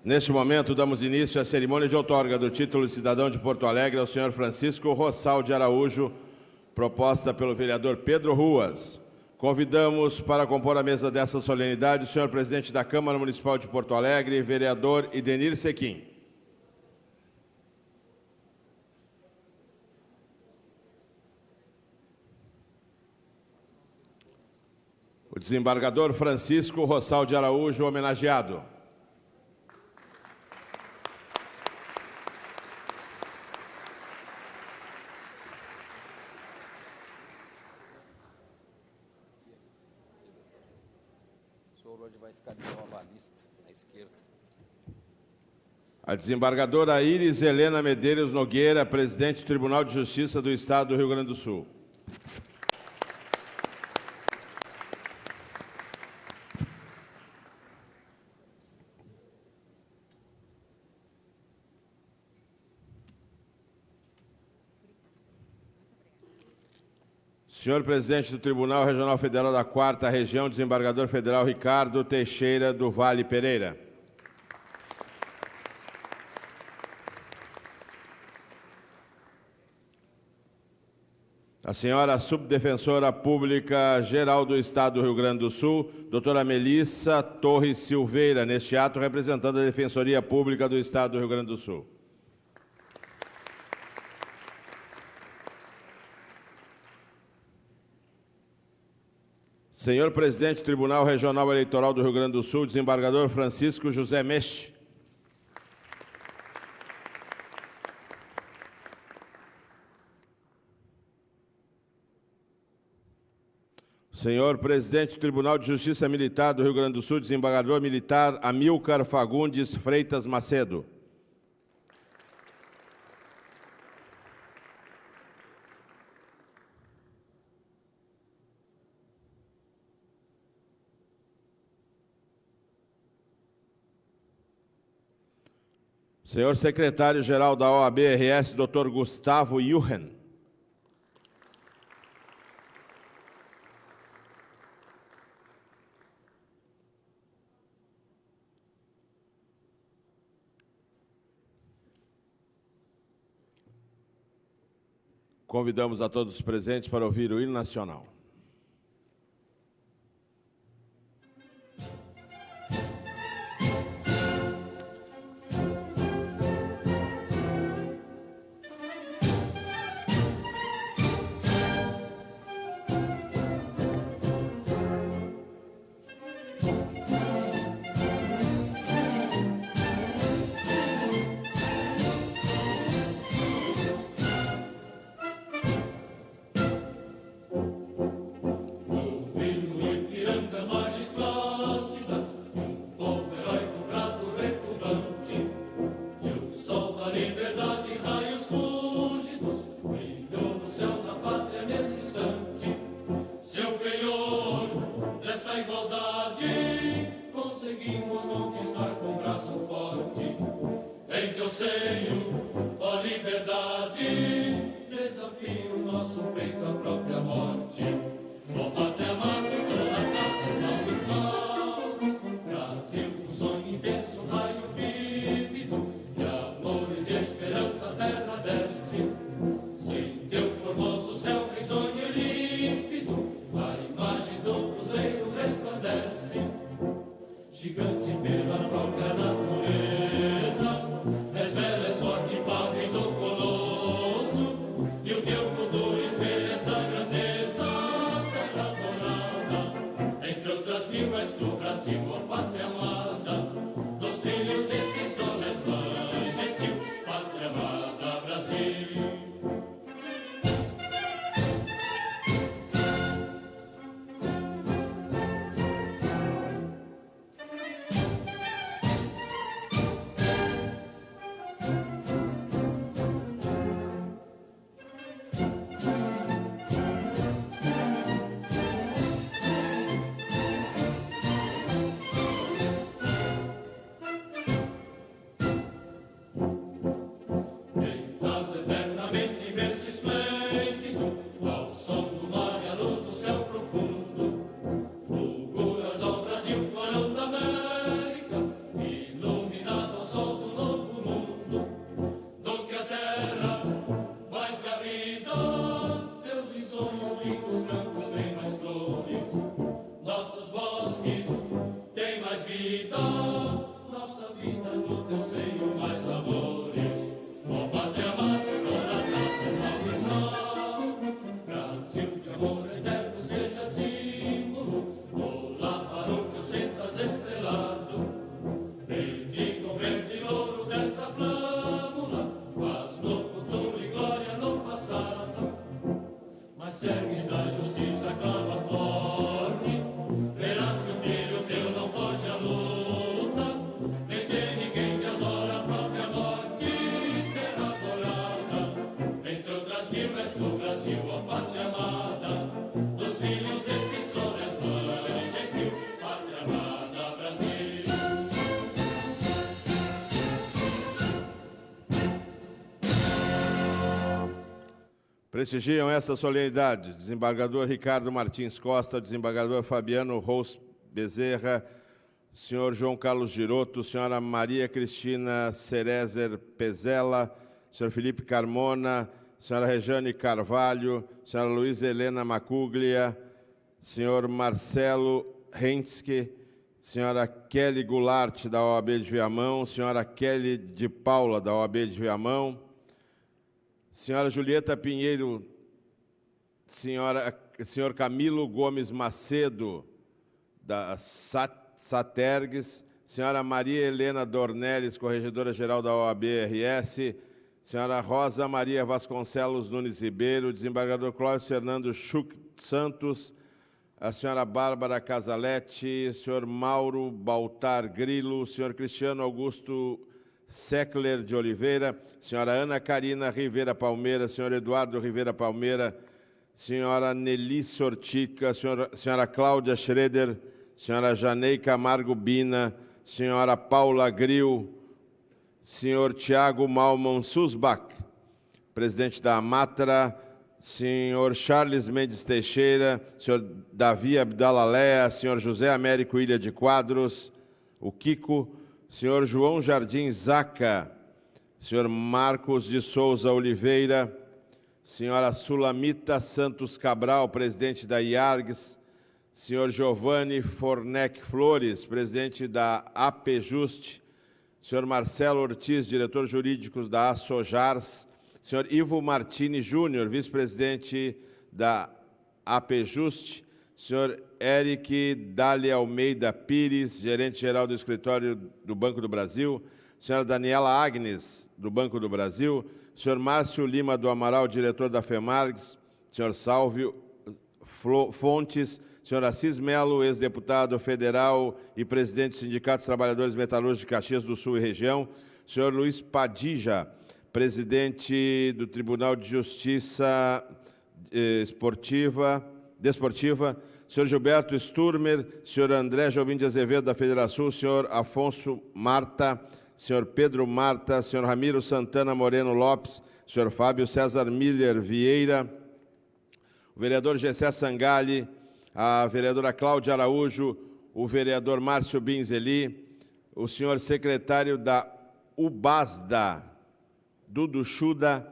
Neste momento, damos início à cerimônia de outorga do título de cidadão de Porto Alegre ao senhor Francisco Rossal de Araújo, proposta pelo vereador Pedro Ruas. Convidamos para compor a mesa dessa solenidade o senhor presidente da Câmara Municipal de Porto Alegre, vereador Idenir Sequim. O desembargador Francisco Rossal de Araújo, homenageado. O senhor hoje vai ficar de nova lista à esquerda. A desembargadora Iris Helena Medeiros Nogueira, presidente do Tribunal de Justiça do Estado do Rio Grande do Sul. Senhor presidente do Tribunal Regional Federal da 4ª Região, desembargador federal Ricardo Teixeira do Vale Pereira. A senhora subdefensora pública geral do Estado do Rio Grande do Sul, doutora Melissa Torres Silveira, neste ato representando a Defensoria Pública do Estado do Rio Grande do Sul. Senhor presidente do Tribunal Regional Eleitoral do Rio Grande do Sul, desembargador Francisco José Meche. Senhor presidente do Tribunal de Justiça Militar do Rio Grande do Sul, desembargador militar Amilcar Fagundes Freitas Macedo. Senhor secretário-geral da OAB-RS, Dr. Gustavo Yuhen. Convidamos a todos os presentes para ouvir o hino nacional. Prestigiam essa solenidade desembargador Ricardo Martins Costa, desembargador Fabiano Rous Bezerra, senhor João Carlos Giroto, senhora Maria Cristina Cerezer Pezella, senhor Felipe Carmona, senhora Rejane Carvalho, senhora Luísa Helena Macuglia, senhor Marcelo Henske, senhora Kelly Goulart, da OAB de Viamão, senhora Kelly de Paula, da OAB de Viamão, senhora Julieta Pinheiro, senhor Camilo Gomes Macedo, da Satergues, senhora Maria Helena Dornelles, corregedora-geral da OAB-RS, senhora Rosa Maria Vasconcelos Nunes Ribeiro, desembargador Clóvis Fernando Schuch Santos, a senhora Bárbara Casalete, senhor Mauro Baltar Grilo, senhor Cristiano Augusto Seckler de Oliveira, senhora Ana Carina Rivera Palmeira, senhor Eduardo Rivera Palmeira, senhora Nelly Sortica, senhora Cláudia Schroeder, senhora Janei Camargo Bina, senhora Paula Gril, senhor Tiago Malman Susbach, presidente da Amatra, senhor Charles Mendes Teixeira, senhor Davi Abdala Lea, senhor José Américo Ilha de Quadros, o Kiko, senhor João Jardim Zaca, senhor Marcos de Souza Oliveira, senhora Sulamita Santos Cabral, presidente da IARGS, senhor Giovanni Fornec Flores, presidente da APJust, senhor Marcelo Ortiz, diretor jurídico da ASOJARS, senhor Ivo Martini Júnior, vice-presidente da APJust, senhor Eric Dali Almeida Pires, gerente-geral do Escritório do Banco do Brasil, senhora Daniela Agnes, do Banco do Brasil, senhor Márcio Lima do Amaral, diretor da FEMARGS, senhor Sálvio Fontes, senhor Assis Melo, ex-deputado federal e presidente do Sindicato dos Trabalhadores Metalúrgicos de Caxias do Sul e região, senhor Luiz Padija, presidente do Tribunal de Justiça Desportiva, senhor Gilberto Sturmer, senhor André Jobim de Azevedo, da Federação, senhor Afonso Marta, senhor Pedro Marta, senhor Ramiro Santana Moreno Lopes, senhor Fábio César Miller Vieira, o vereador Gessé Sangali, a vereadora Cláudia Araújo, o vereador Márcio Binzeli, o senhor secretário da UBASDA, Dudu Chuda,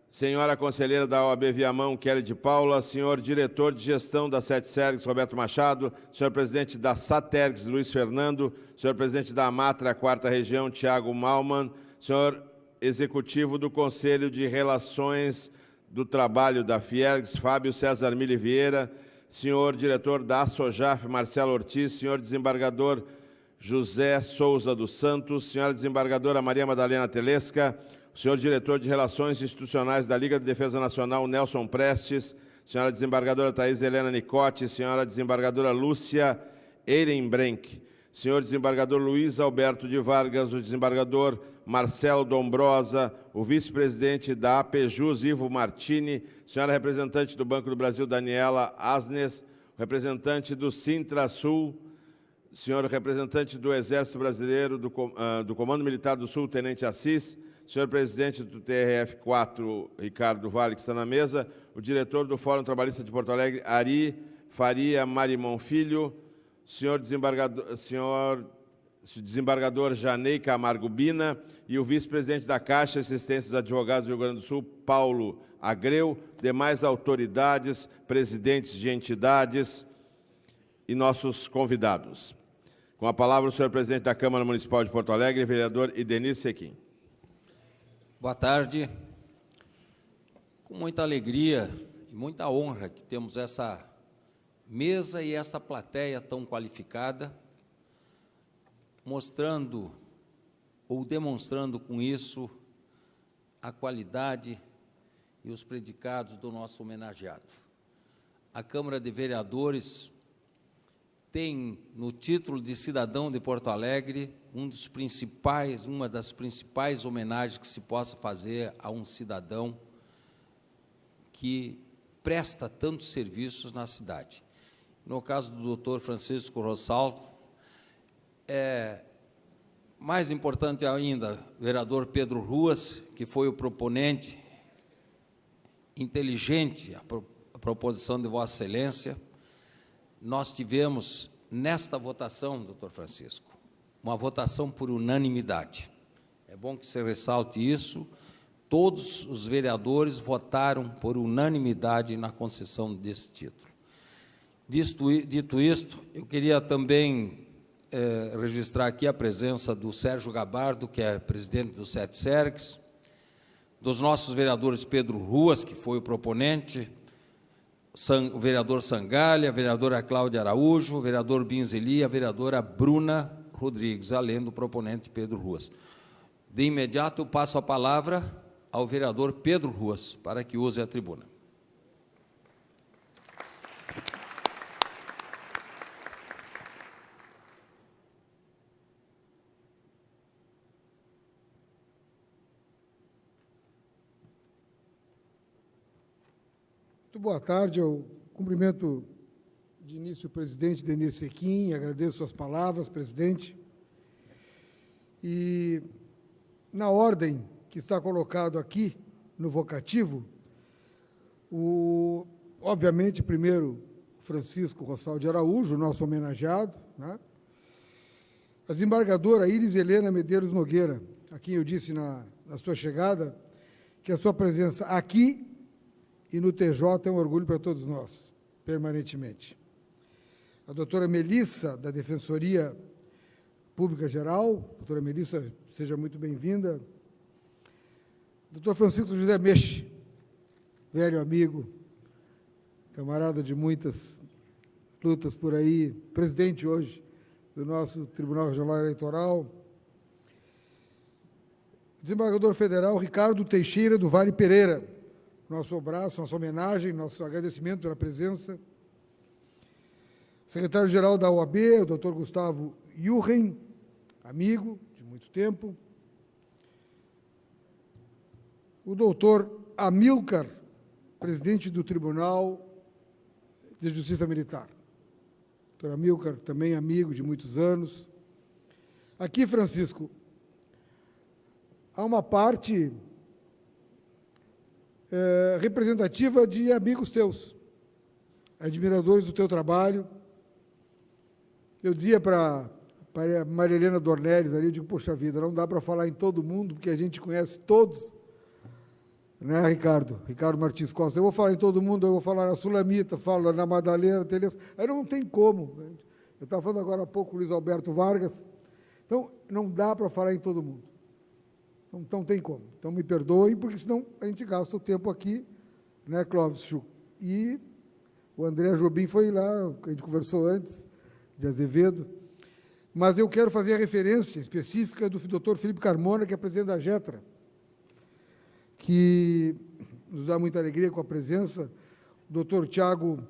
senhora conselheira da OAB Viamão, Kelly de Paula, senhor diretor de gestão da Sete Sergues, Roberto Machado, senhor presidente da Satergues, Luiz Fernando, senhor presidente da Amatra, 4ª Região, Tiago Malman, senhor executivo do Conselho de Relações do Trabalho da Fiergs, Fábio César Mille Vieira, senhor diretor da ASOJAF, Marcelo Ortiz, senhor desembargador José Souza dos Santos, senhora desembargadora Maria Madalena Telesca, senhor diretor de Relações Institucionais da Liga de Defesa Nacional, Nelson Prestes, senhora desembargadora Thais Helena Nicote, senhora desembargadora Lúcia Ehrenbrenck, senhor desembargador Luiz Alberto de Vargas, o desembargador Marcelo Dombrosa, o vice-presidente da APJus, Ivo Martini, senhora representante do Banco do Brasil, Daniela Asnes, representante do Sintra-Sul, senhor representante do Exército Brasileiro, do Comando Militar do Sul, Tenente Assis, senhor presidente do TRF4, Ricardo Vale, que está na mesa, o diretor do Fórum Trabalhista de Porto Alegre, Ari Faria Marimon Filho, senhor desembargador Janei Camargo Bina e o vice-presidente da Caixa Assistência dos Advogados do Rio Grande do Sul, Paulo Agreu, demais autoridades, presidentes de entidades e nossos convidados. Com a palavra, o senhor presidente da Câmara Municipal de Porto Alegre, vereador Idenir Sequim. Boa tarde. Com muita alegria e muita honra que temos essa mesa e essa plateia tão qualificada, mostrando ou demonstrando com isso a qualidade e os predicados do nosso homenageado. A Câmara de Vereadores tem no título de cidadão de Porto Alegre uma das principais homenagens que se possa fazer a um cidadão que presta tantos serviços na cidade. No caso do Dr. Francisco Rossalvo, mais importante ainda, o vereador Pedro Ruas, que foi o proponente inteligente a proposição de Vossa Excelência. Nós tivemos, nesta votação, doutor Francisco, uma votação por unanimidade. É bom que você ressalte isso. Todos os vereadores votaram por unanimidade na concessão desse título. Dito isto, eu queria também registrar aqui a presença do Sérgio Gabardo, que é presidente do SETSERGS, dos nossos vereadores Pedro Ruas, que foi o proponente, o vereador Sangalha, a vereadora Cláudia Araújo, o vereador Binzeli, a vereadora Bruna Rodrigues, além do proponente Pedro Ruas. De imediato, eu passo a palavra ao vereador Pedro Ruas, para que use a tribuna. Muito boa tarde, eu cumprimento de início o presidente Denir Sequim, agradeço suas palavras, presidente. E, na ordem que está colocado aqui, no vocativo, obviamente, primeiro, Francisco Rossal de Araújo, nosso homenageado, né? A desembargadora Iris Helena Medeiros Nogueira, a quem eu disse na sua chegada, que a sua presença aqui e no TJ é um orgulho para todos nós, permanentemente. A doutora Melissa, da Defensoria Pública Geral, doutora Melissa, seja muito bem-vinda. Doutor Francisco José Meche, velho amigo, camarada de muitas lutas por aí, presidente hoje do nosso Tribunal Regional Eleitoral. Desembargador Federal Ricardo Teixeira do Vale Pereira, nosso abraço, nossa homenagem, nosso agradecimento pela presença. Secretário-geral da OAB, o doutor Gustavo Jurgen, amigo de muito tempo. O doutor Amilcar, presidente do Tribunal de Justiça Militar. Doutor Amilcar, também amigo de muitos anos. Aqui, Francisco, há uma parte representativa de amigos teus, admiradores do teu trabalho. Eu dizia para a Maria Helena Dornelles ali, eu digo, poxa vida, não dá para falar em todo mundo, porque a gente conhece todos, né, Ricardo? Ricardo Martins Costa. Eu vou falar em todo mundo, eu vou falar na Sulamita, falo na Madalena, Teleza, aí não tem como. Eu estava falando agora há pouco com o Luiz Alberto Vargas, então não dá para falar em todo mundo. Então tem como. Então me perdoem, porque senão a gente gasta o tempo aqui, né, Clóvis Chu? E o André Jobim foi lá, a gente conversou antes, de Azevedo, mas eu quero fazer a referência específica do Dr. Felipe Carmona, que é presidente da GETRA, que nos dá muita alegria com a presença, o Dr. Tiago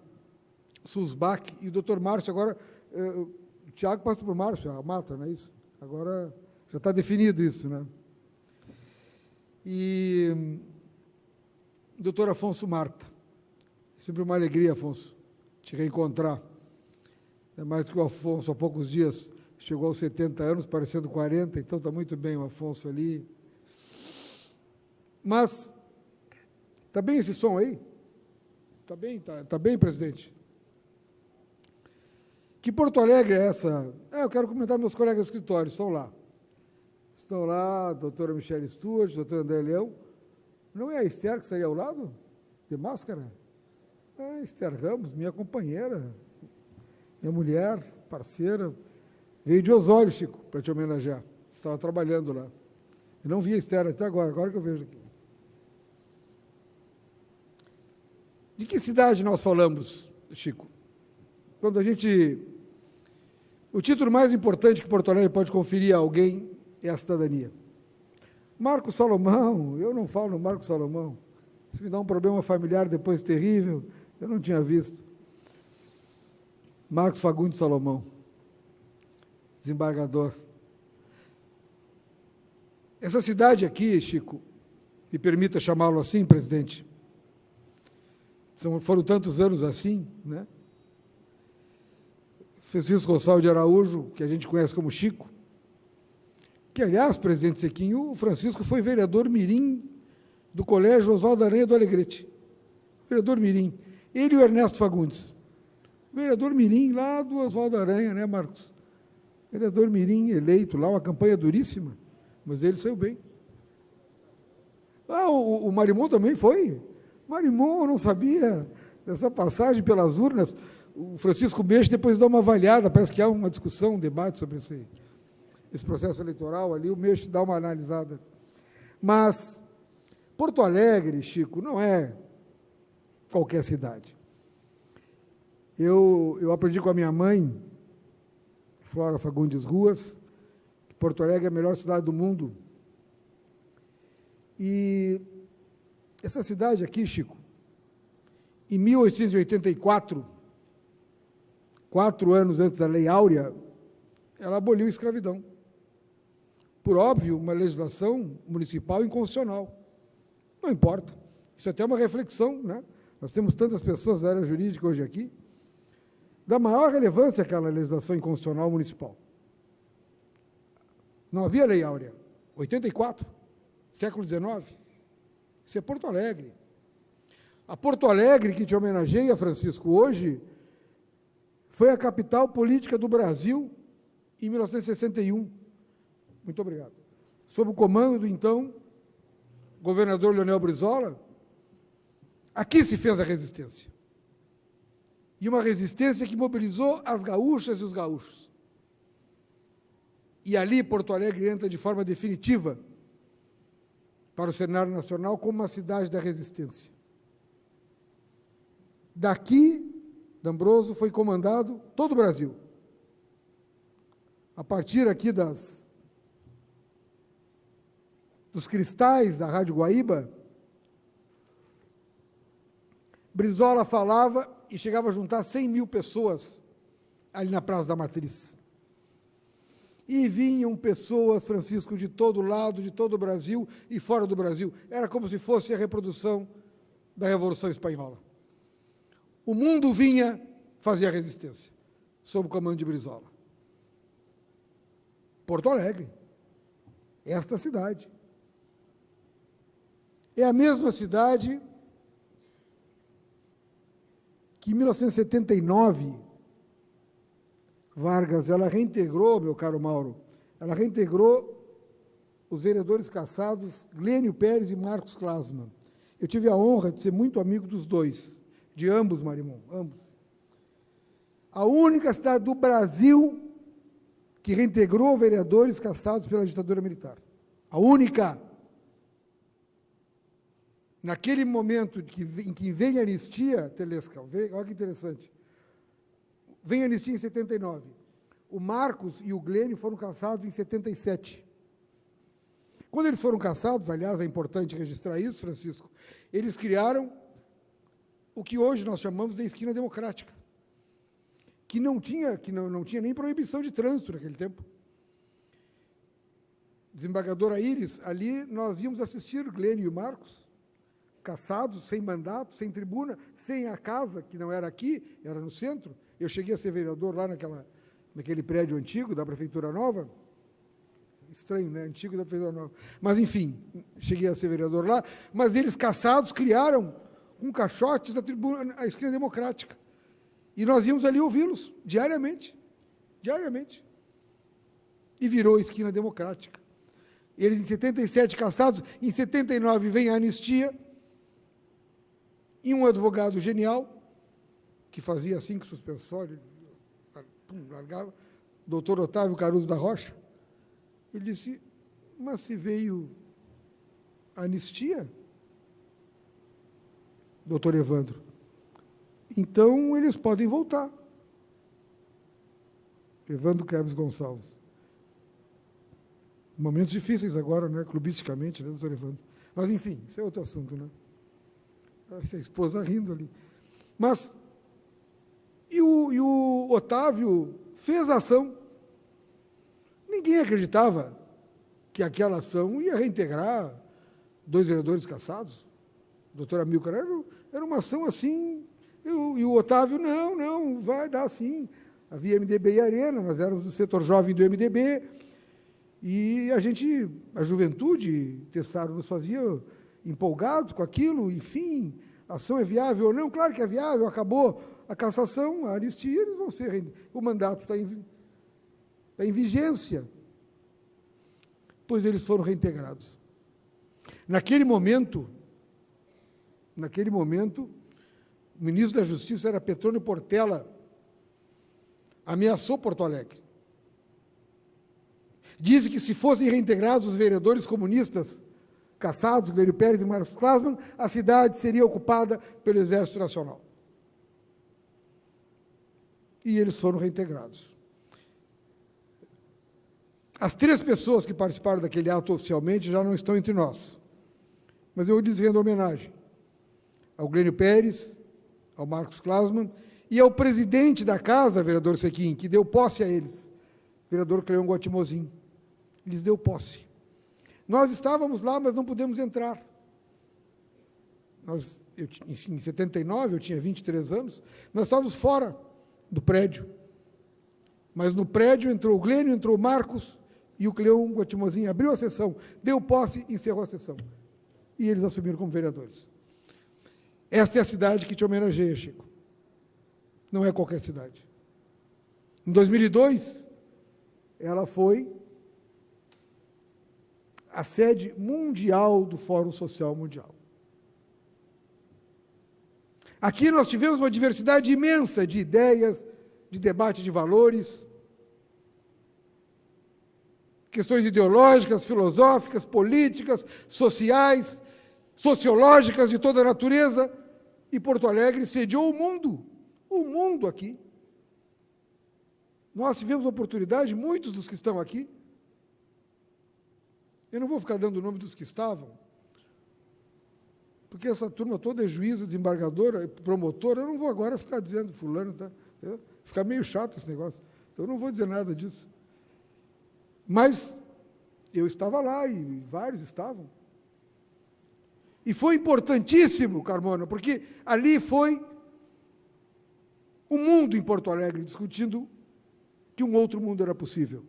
Susbach e o Dr. Márcio. Agora, o Tiago passa para o Márcio, a Mata, não é isso? Agora já está definido isso, né? E o doutor Afonso Marta. É sempre uma alegria, Afonso, te reencontrar. É mais que o Afonso, há poucos dias, chegou aos 70 anos, parecendo 40, então está muito bem o Afonso ali. Mas, está bem esse som aí? Está bem, tá bem, presidente? Que Porto Alegre é essa? Eu quero comentar meus colegas de escritório, estão lá. Estão lá a doutora Michele Stuart, o doutor André Leão. Não é a Esther que estaria ao lado? De máscara? É Esther Ramos, minha companheira, minha mulher, parceira. Veio de Osório, Chico, para te homenagear. Estava trabalhando lá. Eu não vi a Esther até agora que eu vejo aqui. De que cidade nós falamos, Chico? Quando a gente... O título mais importante que Porto Alegre pode conferir a alguém é a cidadania. Marco Salomão, eu não falo no Marco Salomão. Isso me dá um problema familiar depois terrível, eu não tinha visto. Marcos Fagundes Salomão, desembargador. Essa cidade aqui, Chico, me permita chamá-lo assim, presidente, foram tantos anos assim, né? Francisco Rossal de Araújo, que a gente conhece como Chico, que, aliás, presidente Sequinho, o Francisco foi vereador mirim do Colégio Oswaldo Aranha do Alegrete. vereador mirim. Ele e o Ernesto Fagundes. Vereador mirim lá do Oswaldo Aranha, né, Marcos? Vereador mirim eleito lá, uma campanha duríssima, mas ele saiu bem. O Marimon também foi. Marimon, eu não sabia dessa passagem pelas urnas. O Francisco Meixe depois dá uma avaliada, parece que há uma discussão, um debate sobre esse processo eleitoral ali, o Meixe dá uma analisada. Mas Porto Alegre, Chico, não é qualquer cidade. Eu aprendi com a minha mãe, Flora Fagundes Ruas, que Porto Alegre é a melhor cidade do mundo. E essa cidade aqui, Chico, em 1884, 4 anos antes da Lei Áurea, ela aboliu a escravidão. Por óbvio, uma legislação municipal inconstitucional. Não importa. Isso é até uma reflexão, né? Nós temos tantas pessoas da área jurídica hoje aqui, da maior relevância aquela legislação inconstitucional municipal. Não havia Lei Áurea. 84, século XIX. Isso é Porto Alegre. A Porto Alegre, que te homenageia, Francisco, hoje, foi a capital política do Brasil em 1961. Muito obrigado. Sob o comando do, então, governador Leonel Brizola, aqui se fez a resistência. E uma resistência que mobilizou as gaúchas e os gaúchos. E ali Porto Alegre entra de forma definitiva para o cenário nacional como uma cidade da resistência. Daqui, D'Ambroso foi comandado todo o Brasil. A partir aqui dos cristais da Rádio Guaíba, Brizola falava e chegava a juntar 100 mil pessoas ali na Praça da Matriz. E vinham pessoas, Francisco, de todo lado, de todo o Brasil e fora do Brasil. Era como se fosse a reprodução da Revolução Espanhola. O mundo vinha fazer a resistência, sob o comando de Brizola. Porto Alegre, esta cidade. É a mesma cidade que em 1979, Vargas, ela reintegrou, meu caro Mauro, ela reintegrou os vereadores cassados Glênio Pérez e Marcos Klasman. Eu tive a honra de ser muito amigo dos dois, de ambos, Marimon, ambos. A única cidade do Brasil que reintegrou vereadores cassados pela ditadura militar. A única. Naquele momento em que vem a anistia, Telesca, olha que interessante, vem a anistia em 79. O Marcos e o Glênio foram casados em 77. Quando eles foram casados, aliás, é importante registrar isso, Francisco, eles criaram o que hoje nós chamamos de esquina democrática, que não tinha nem proibição de trânsito naquele tempo. Desembargadora Íris, ali nós íamos assistir o Glênio e o Marcos, caçados, sem mandato, sem tribuna, sem a casa, que não era aqui, era no centro. Eu cheguei a ser vereador lá naquele prédio antigo da Prefeitura Nova. Estranho, né? Antigo da Prefeitura Nova. Mas, enfim, cheguei a ser vereador lá. Mas eles, caçados, criaram com caixotes a esquina democrática. E nós íamos ali ouvi-los diariamente. Diariamente. E virou a esquina democrática. Eles, em 77, caçados, em 79 vem a anistia, e um advogado genial, que fazia assim com suspensório, largava, doutor Otávio Caruso da Rocha, ele disse, mas se veio a anistia, doutor Evandro, então eles podem voltar. Evandro Krebs Gonçalves. Momentos difíceis agora, né, clubisticamente, né, doutor Evandro? Mas, enfim, isso é outro assunto, né? A esposa rindo ali. Mas, e o Otávio fez a ação. Ninguém acreditava que aquela ação ia reintegrar 2 vereadores cassados. O doutor Amilcar, era uma ação assim, e o Otávio, não, vai dar sim. Havia MDB e Arena, nós éramos do setor jovem do MDB, e a juventude, Tessaro nos fazia empolgados com aquilo, enfim, a ação é viável ou não? Claro que é viável, acabou a cassação, a anistia, eles vão ser, o mandato está em vigência. Pois eles foram reintegrados. Naquele momento, o ministro da Justiça era Petrônio Portela, ameaçou Porto Alegre. Disse que se fossem reintegrados os vereadores comunistas cassados, Glênio Pérez e Marcos Klassmann, a cidade seria ocupada pelo Exército Nacional. E eles foram reintegrados. As 3 pessoas que participaram daquele ato oficialmente já não estão entre nós. Mas eu lhes rendo homenagem ao Glênio Pérez, ao Marcos Klassmann e ao presidente da casa, vereador Sequim, que deu posse a eles, vereador Cleon Guatimozin. Lhes deu posse. Nós estávamos lá, mas não pudemos entrar. Em 79, eu tinha 23 anos, nós estávamos fora do prédio. Mas no prédio entrou o Glênio, entrou o Marcos, e o Cleon Guatimozin abriu a sessão, deu posse e encerrou a sessão. E eles assumiram como vereadores. Esta é a cidade que te homenageia, Chico. Não é qualquer cidade. Em 2002, ela foi a sede mundial do Fórum Social Mundial. Aqui nós tivemos uma diversidade imensa de ideias, de debate de valores, questões ideológicas, filosóficas, políticas, sociais, sociológicas de toda a natureza, e Porto Alegre sediou o mundo aqui. Nós tivemos a oportunidade, muitos dos que estão aqui, eu não vou ficar dando o nome dos que estavam, porque essa turma toda é juíza, desembargadora, promotora, eu não vou agora ficar dizendo fulano, tá? Fica meio chato esse negócio, então eu não vou dizer nada disso. Mas eu estava lá e vários estavam. E foi importantíssimo, Carmona, porque ali foi o mundo em Porto Alegre discutindo que um outro mundo era possível.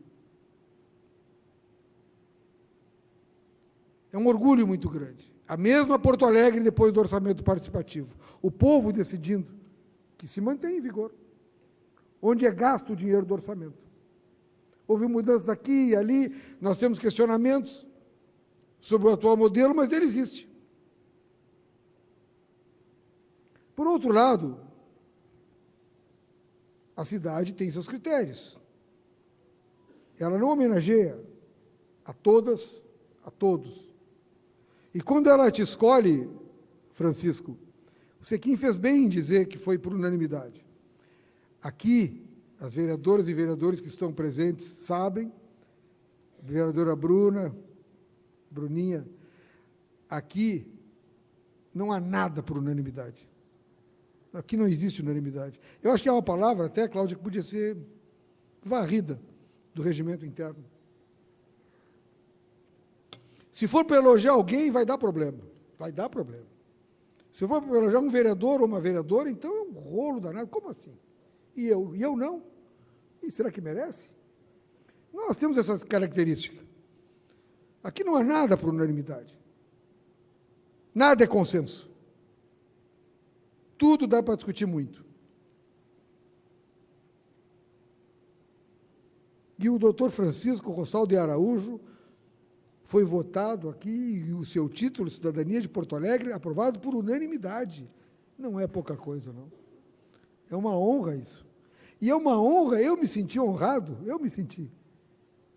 É um orgulho muito grande. A mesma Porto Alegre depois do orçamento participativo. O povo decidindo que se mantém em vigor. Onde é gasto o dinheiro do orçamento. Houve mudanças aqui e ali, nós temos questionamentos sobre o atual modelo, mas ele existe. Por outro lado, a cidade tem seus critérios. Ela não homenageia a todas, a todos. E quando ela te escolhe, Francisco, o Sequim fez bem em dizer que foi por unanimidade. Aqui, as vereadoras e vereadores que estão presentes sabem, a vereadora Bruninha, aqui não há nada por unanimidade. Aqui não existe unanimidade. Eu acho que é uma palavra até, Cláudia, que podia ser varrida do regimento interno. Se for para elogiar alguém, vai dar problema. Vai dar problema. Se for para elogiar um vereador ou uma vereadora, então é um rolo danado. Como assim? E eu não? E será que merece? Nós temos essas características. Aqui não há nada por unanimidade. Nada é consenso. Tudo dá para discutir muito. E o doutor Francisco Rossal de Araújo foi votado aqui, e o seu título, Cidadania de Porto Alegre, aprovado por unanimidade. Não é pouca coisa, não. É uma honra isso. E é uma honra, eu me senti honrado, eu me senti.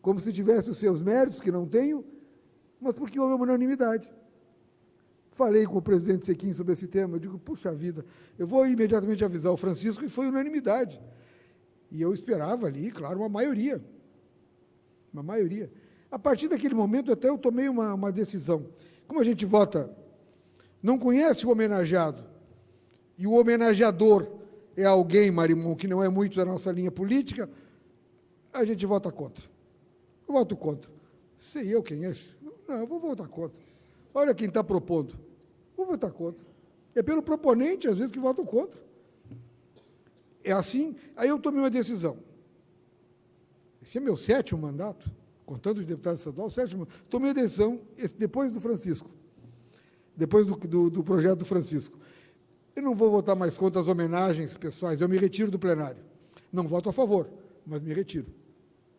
Como se tivesse os seus méritos, que não tenho, mas porque houve uma unanimidade. Falei com o presidente Sequim sobre esse tema, eu digo, puxa vida, eu vou imediatamente avisar o Francisco, e foi unanimidade. E eu esperava ali, claro, uma maioria. Uma maioria. A partir daquele momento, até eu tomei uma decisão. Como a gente vota, não conhece o homenageado, e o homenageador é alguém, Marimon, que não é muito da nossa linha política, a gente vota contra. Eu voto contra. Sei eu quem é esse? Não, eu vou votar contra. Olha quem está propondo. Vou votar contra. É pelo proponente, às vezes, que votam contra. É assim. Aí eu tomei uma decisão. Esse é meu 7º mandato, contando os deputados estaduais, 7º. Tomei a decisão, depois do Francisco, depois do projeto do Francisco, Eu não vou votar mais contra as homenagens pessoais, eu me retiro do plenário. Não voto a favor, mas me retiro.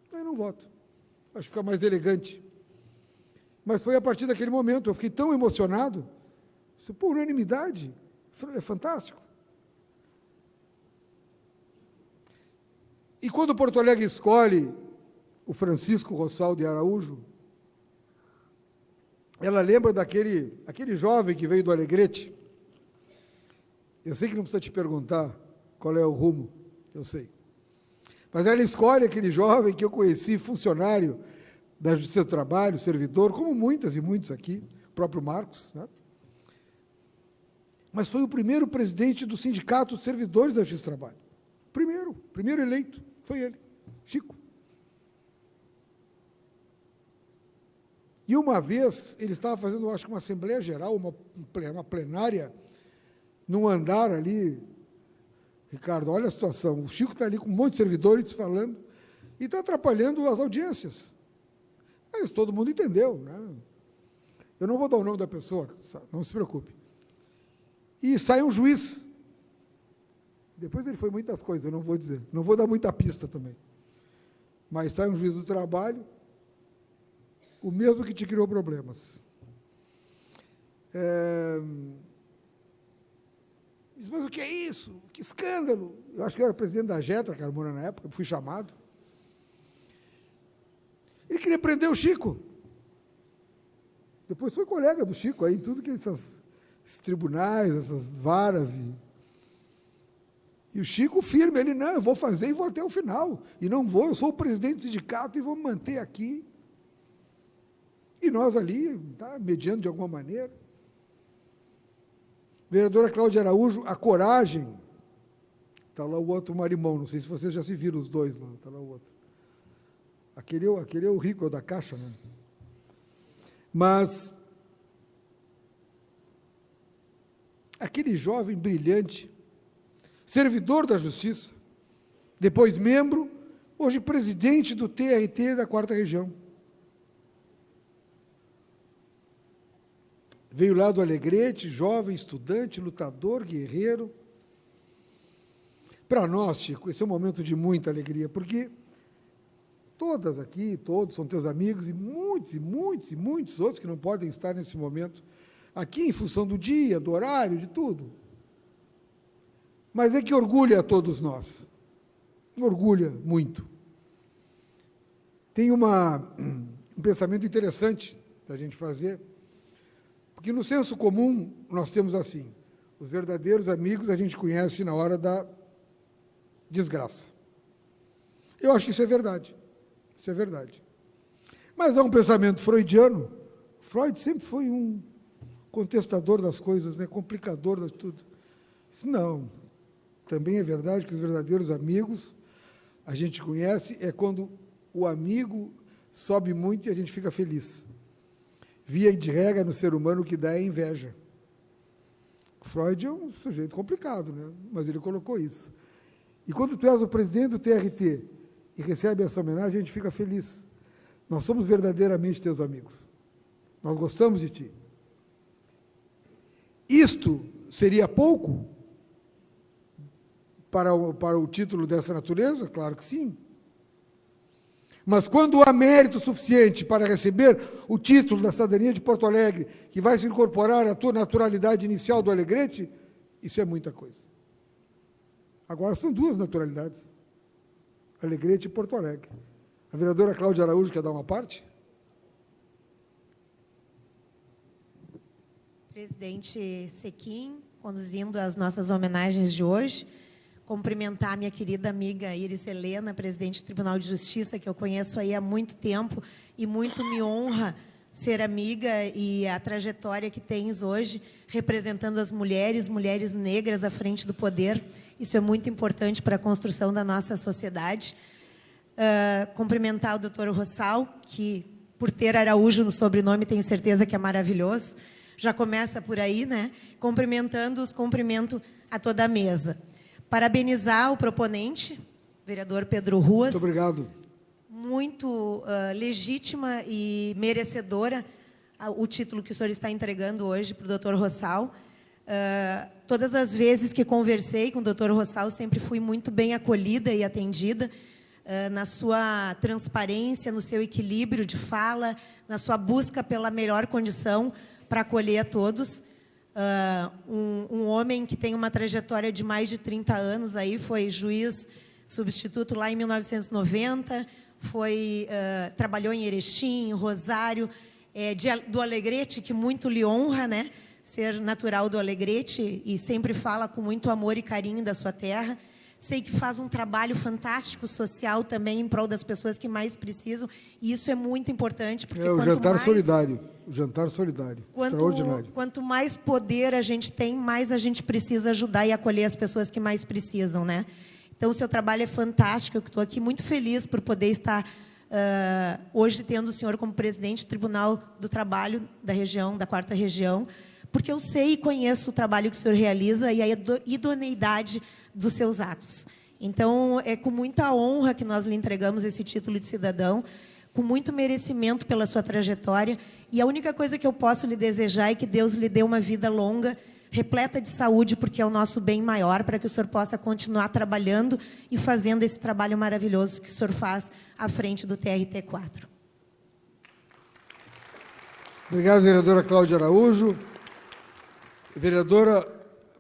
Então, eu não voto. Acho que fica mais elegante. Mas foi a partir daquele momento, eu fiquei tão emocionado, por unanimidade, é fantástico. E quando Porto Alegre escolhe o Francisco Rossal de Araújo, ela lembra aquele jovem que veio do Alegrete. Eu sei que não precisa te perguntar qual é o rumo, eu sei. Mas ela escolhe aquele jovem que eu conheci, funcionário da Justiça do Trabalho, servidor, como muitas e muitos aqui, o próprio Marcos, né? Mas foi o primeiro presidente do Sindicato dos Servidores da Justiça do Trabalho. Primeiro eleito, foi ele, Chico. E uma vez, ele estava fazendo, acho que uma Assembleia Geral, uma plenária, num andar ali, Ricardo, olha a situação, o Chico está ali com um monte de servidores falando, e está atrapalhando as audiências. Mas todo mundo entendeu, né? Eu não vou dar o nome da pessoa, não se preocupe. E sai um juiz. Depois ele foi muitas coisas, eu não vou dizer. Não vou dar muita pista também. Mas sai um juiz do trabalho, o mesmo que te criou problemas. Diz, mas o que é isso? Que escândalo! Eu acho que eu era presidente da Jetra, Carmona, na época, fui chamado. Ele queria prender o Chico. Depois foi colega do Chico, aí, tudo que esses tribunais, essas varas. E o Chico firme, ele, não, eu vou fazer e vou até o final. E não vou, eu sou o presidente do sindicato e vou me manter aqui. E nós ali, tá, mediando de alguma maneira. Vereadora Cláudia Araújo, a coragem. Está lá o outro marimão, não sei se vocês já se viram os dois lá, está lá o outro. Aquele é o rico, é o da Caixa, né? Mas aquele jovem brilhante, servidor da Justiça, depois membro, hoje presidente do TRT da 4ª Região. Veio lá do Alegrete, jovem, estudante, lutador, guerreiro. Para nós, Chico, esse é um momento de muita alegria, porque todas aqui, todos são teus amigos, e muitos outros que não podem estar nesse momento aqui em função do dia, do horário, de tudo. Mas é que orgulha a todos nós. Orgulha muito. Tem um pensamento interessante da gente fazer, porque no senso comum nós temos assim, os verdadeiros amigos a gente conhece na hora da desgraça. Eu acho que isso é verdade. Isso é verdade. Mas é um pensamento freudiano. Freud sempre foi um contestador das coisas, né? Complicador de tudo. Não. Também é verdade que os verdadeiros amigos a gente conhece é quando o amigo sobe muito e a gente fica feliz. Via de regra no ser humano o que dá é inveja. Freud é um sujeito complicado, né? Mas ele colocou isso. E quando tu és o presidente do TRT e recebe essa homenagem, a gente fica feliz. Nós somos verdadeiramente teus amigos. Nós gostamos de ti. Isto seria pouco para o título dessa natureza? Claro que sim. Mas quando há mérito suficiente para receber o título da cidadania de Porto Alegre, que vai se incorporar à tua naturalidade inicial do Alegrete, isso é muita coisa. Agora são duas naturalidades, Alegrete e Porto Alegre. A vereadora Cláudia Araújo quer dar uma parte? Presidente Sequim, conduzindo as nossas homenagens de hoje, cumprimentar minha querida amiga Iris Helena, presidente do Tribunal de Justiça, que eu conheço aí há muito tempo, e muito me honra ser amiga e a trajetória que tens hoje, representando as mulheres negras à frente do poder. Isso é muito importante para a construção da nossa sociedade. Cumprimentar o doutor Rossal, que, por ter Araújo no sobrenome, tenho certeza que é maravilhoso. Já começa por aí, né? Cumprimentando-os, cumprimento a toda a mesa. Parabenizar o proponente, vereador Pedro Ruas. Muito obrigado. Muito legítima e merecedora o título que o senhor está entregando hoje para o doutor Rossal. Todas as vezes que conversei com o Dr. Rossal, sempre fui muito bem acolhida e atendida, na sua transparência, no seu equilíbrio de fala, na sua busca pela melhor condição para acolher a todos. Um homem que tem uma trajetória de mais de 30 anos, aí foi juiz substituto lá em 1990, trabalhou em Erechim, em Rosário, do Alegrete, que muito lhe honra, né? Ser natural do Alegrete, e sempre fala com muito amor e carinho da sua terra. Sei que faz um trabalho fantástico social também em prol das pessoas que mais precisam, e isso é muito importante, porque o jantar solidário, extraordinário. Quanto mais poder a gente tem, mais a gente precisa ajudar e acolher as pessoas que mais precisam, né? Então, o seu trabalho é fantástico. Eu estou aqui muito feliz por poder estar hoje tendo o senhor como presidente do Tribunal do Trabalho da região, da 4ª Região, porque eu sei e conheço o trabalho que o senhor realiza e a idoneidade dos seus atos. Então, é com muita honra que nós lhe entregamos esse título de cidadão, com muito merecimento pela sua trajetória, e a única coisa que eu posso lhe desejar é que Deus lhe dê uma vida longa, repleta de saúde, porque é o nosso bem maior, para que o senhor possa continuar trabalhando e fazendo esse trabalho maravilhoso que o senhor faz à frente do TRT4. Obrigado, vereadora Cláudia Araújo. Vereadora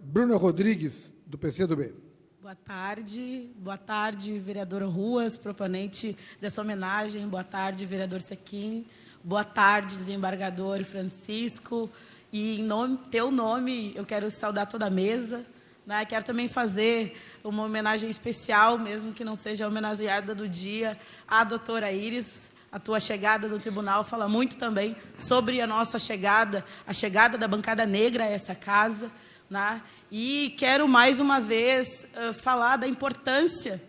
Bruna Rodrigues, do PCdoB. Boa tarde, vereadora Ruas, proponente dessa homenagem. Boa tarde, vereador Sequim. Boa tarde, desembargador Francisco. E em teu nome, eu quero saudar toda a mesa, né? Quero também fazer uma homenagem especial, mesmo que não seja a homenageada do dia, à doutora Iris. A tua chegada no tribunal fala muito também sobre a nossa chegada, a chegada da bancada negra a essa casa, né? E quero, mais uma vez, falar da importância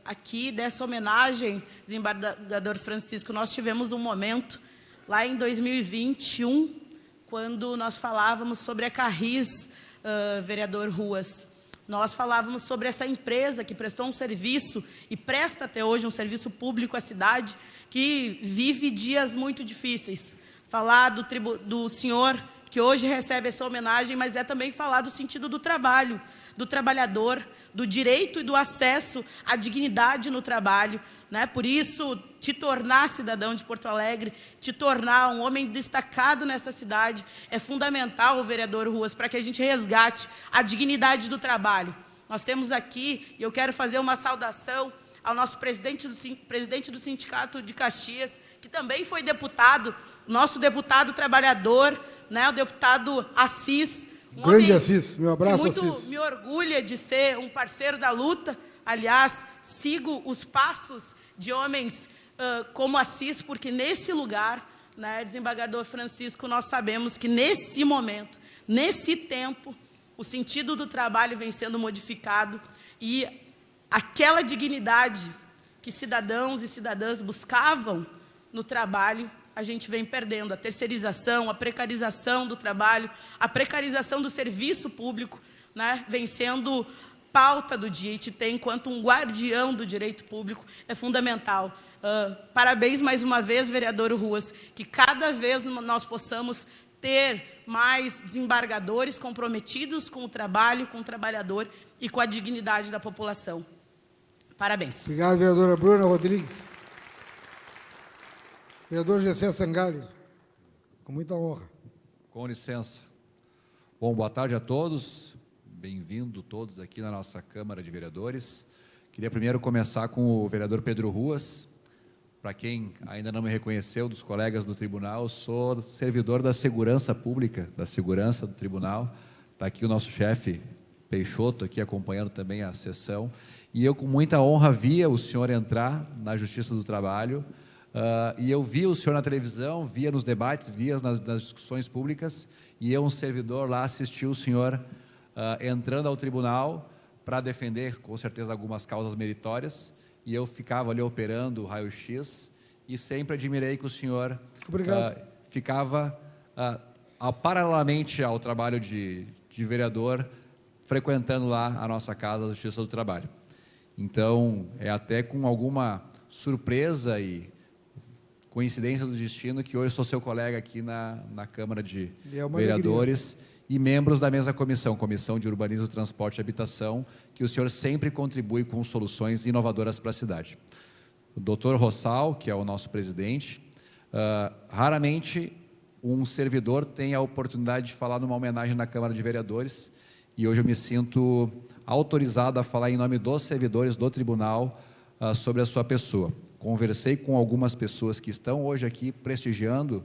aqui dessa homenagem, desembargador Francisco. Nós tivemos um momento, lá em 2021, quando nós falávamos sobre a Carris, vereador Ruas. Nós falávamos sobre essa empresa que prestou um serviço e presta até hoje um serviço público à cidade, que vive dias muito difíceis. Falar do senhor que hoje recebe essa homenagem, mas é também falar do sentido do trabalho, do trabalhador, do direito e do acesso à dignidade no trabalho, né? Por isso, te tornar cidadão de Porto Alegre, te tornar um homem destacado nessa cidade, é fundamental, vereador Ruas, para que a gente resgate a dignidade do trabalho. Nós temos aqui, e eu quero fazer uma saudação ao nosso presidente do Sindicato de Caxias, que também foi deputado, nosso deputado trabalhador, né, o deputado Assis. Grande Assis, meu abraço, muito Assis. Me orgulha de ser um parceiro da luta. Aliás, sigo os passos de homens como Assis, porque nesse lugar, né, desembargador Francisco, nós sabemos que nesse momento, nesse tempo, o sentido do trabalho vem sendo modificado e aquela dignidade que cidadãos e cidadãs buscavam no trabalho, a gente vem perdendo. A terceirização, a precarização do trabalho, a precarização do serviço público, né, vem sendo pauta do dia, e te tem enquanto um guardião do direito público, é fundamental. Parabéns mais uma vez, vereador Ruas, que cada vez nós possamos ter mais desembargadores comprometidos com o trabalho, com o trabalhador e com a dignidade da população. Parabéns. Obrigado, vereadora Bruna Rodrigues. Vereador Gessé Sangalho, com muita honra. Com licença. Bom, boa tarde a todos. Bem-vindo todos aqui na nossa Câmara de Vereadores. Queria primeiro começar com o vereador Pedro Ruas. Para quem ainda não me reconheceu, dos colegas do tribunal, sou servidor da segurança pública, da segurança do tribunal. Está aqui o nosso chefe Peixoto, aqui acompanhando também a sessão. E eu, com muita honra, via o senhor entrar na Justiça do Trabalho. E eu via o senhor na televisão, via nos debates, via nas discussões públicas. E eu, um servidor lá, assisti o senhor entrando ao tribunal para defender, com certeza, algumas causas meritórias. E eu ficava ali operando o raio-x e sempre admirei que o senhor ficava paralelamente ao trabalho de vereador, frequentando lá a nossa casa, a Justiça do Trabalho. Então, é até com alguma surpresa e coincidência do destino que hoje sou seu colega aqui na Câmara de Vereadores. e membros da mesma comissão, Comissão de Urbanismo, Transporte e Habitação, que o senhor sempre contribui com soluções inovadoras para a cidade. O doutor Rossal, que é o nosso presidente, raramente um servidor tem a oportunidade de falar numa homenagem na Câmara de Vereadores, e hoje eu me sinto autorizado a falar em nome dos servidores do tribunal sobre a sua pessoa. Conversei com algumas pessoas que estão hoje aqui prestigiando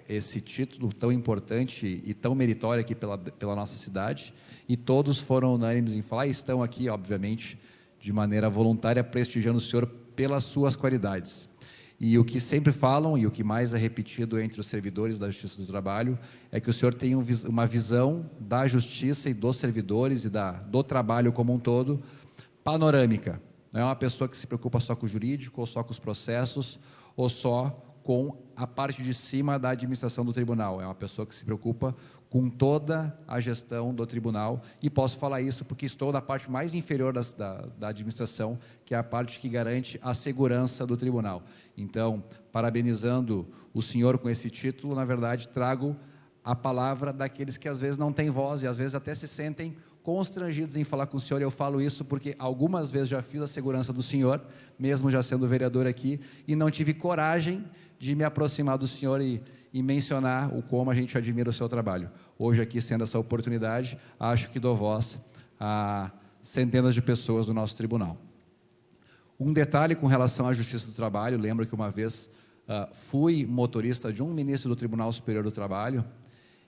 esse título tão importante e tão meritório aqui pela nossa cidade, e todos foram unânimes em falar, e estão aqui, obviamente, de maneira voluntária, prestigiando o senhor pelas suas qualidades. E o que sempre falam, e o que mais é repetido entre os servidores da Justiça do Trabalho, é que o senhor tem uma visão da justiça e dos servidores e do trabalho como um todo, panorâmica. Não é uma pessoa que se preocupa só com o jurídico, ou só com os processos, ou só com a parte de cima da administração do tribunal. É uma pessoa que se preocupa com toda a gestão do tribunal, e posso falar isso porque estou na parte mais inferior da administração, que é a parte que garante a segurança do tribunal. Então, parabenizando o senhor com esse título, na verdade, trago a palavra daqueles que às vezes não têm voz e às vezes até se sentem constrangidos em falar com o senhor. Eu falo isso porque algumas vezes já fiz a segurança do senhor, mesmo já sendo vereador aqui, e não tive coragem de me aproximar do senhor e mencionar o como a gente admira o seu trabalho. Hoje aqui, sendo essa oportunidade, acho que dou voz a centenas de pessoas do nosso tribunal. Um detalhe com relação à Justiça do Trabalho: lembro que uma vez fui motorista de um ministro do Tribunal Superior do Trabalho,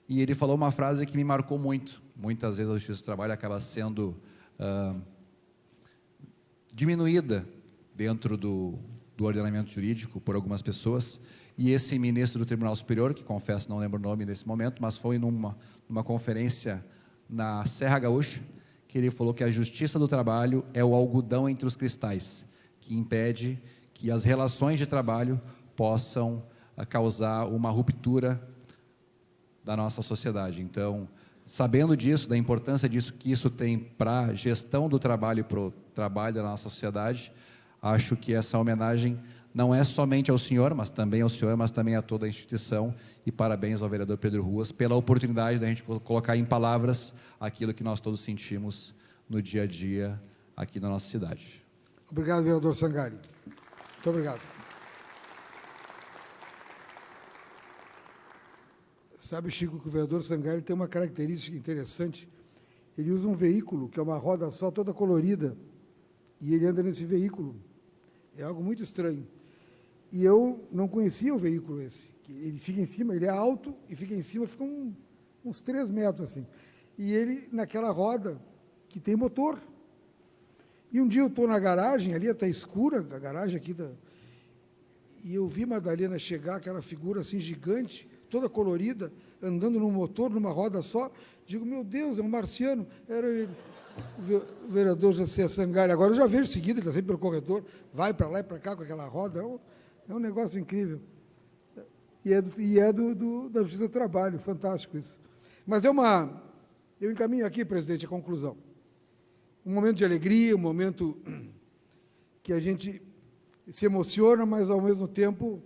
e ele falou uma frase que me marcou muito. Muitas vezes a Justiça do Trabalho acaba sendo diminuída dentro do ordenamento jurídico por algumas pessoas, e esse ministro do Tribunal Superior, que confesso não lembro o nome nesse momento, mas foi numa conferência na Serra Gaúcha, que ele falou que a Justiça do Trabalho é o algodão entre os cristais, que impede que as relações de trabalho possam causar uma ruptura da nossa sociedade. Então, sabendo disso, da importância disso, que isso tem para a gestão do trabalho e para o trabalho da nossa sociedade, acho que essa homenagem não é somente ao senhor, mas também ao senhor, mas também a toda a instituição, e parabéns ao vereador Pedro Ruas pela oportunidade da gente colocar em palavras aquilo que nós todos sentimos no dia a dia aqui na nossa cidade. Obrigado, vereador Sangari. Muito obrigado. Sabe, Chico, que o vereador Sangari tem uma característica interessante. Ele usa um veículo, que é uma roda só, toda colorida, e ele anda nesse veículo. É algo muito estranho. E eu não conhecia o veículo esse. Ele fica em cima, ele é alto, e fica em cima, fica uns 3 metros, assim. E ele, naquela roda, que tem motor. E um dia eu estou na garagem, ali está escura, a garagem aqui, e eu vi Madalena chegar, aquela figura assim gigante, toda colorida, andando num motor, numa roda só. Digo, meu Deus, é um marciano. Era ele. O vereador José Sangari, agora eu já vejo em seguida, ele está sempre pelo corredor, vai para lá e para cá com aquela roda, é um negócio incrível. E é da Justiça do Trabalho, fantástico isso. Mas eu encaminho aqui, presidente, a conclusão. Um momento de alegria, um momento que a gente se emociona, mas ao mesmo tempo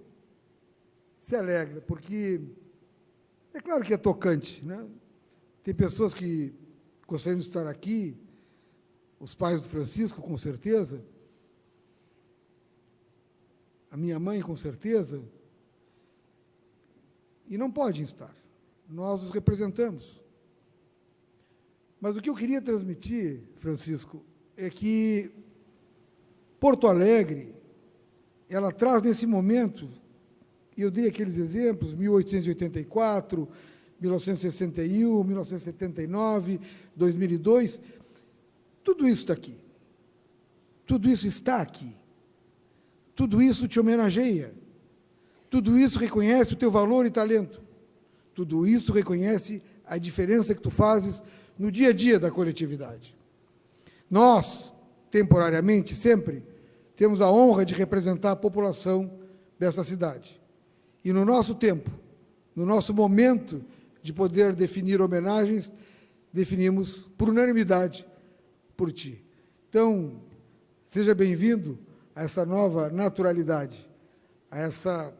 se alegra, porque é claro que é tocante, né? Tem pessoas que gostariam de estar aqui, os pais do Francisco, com certeza, a minha mãe, com certeza, e não podem estar. Nós os representamos. Mas o que eu queria transmitir, Francisco, é que Porto Alegre, ela traz nesse momento, e eu dei aqueles exemplos, 1884, 1961, 1979, 2002, tudo isso está aqui. Tudo isso está aqui. Tudo isso te homenageia. Tudo isso reconhece o teu valor e talento. Tudo isso reconhece a diferença que tu fazes no dia a dia da coletividade. Nós, temporariamente, sempre, temos a honra de representar a população dessa cidade. E no nosso tempo, no nosso momento de poder definir homenagens, definimos por unanimidade por ti. Então, seja bem-vindo a essa nova naturalidade, a essa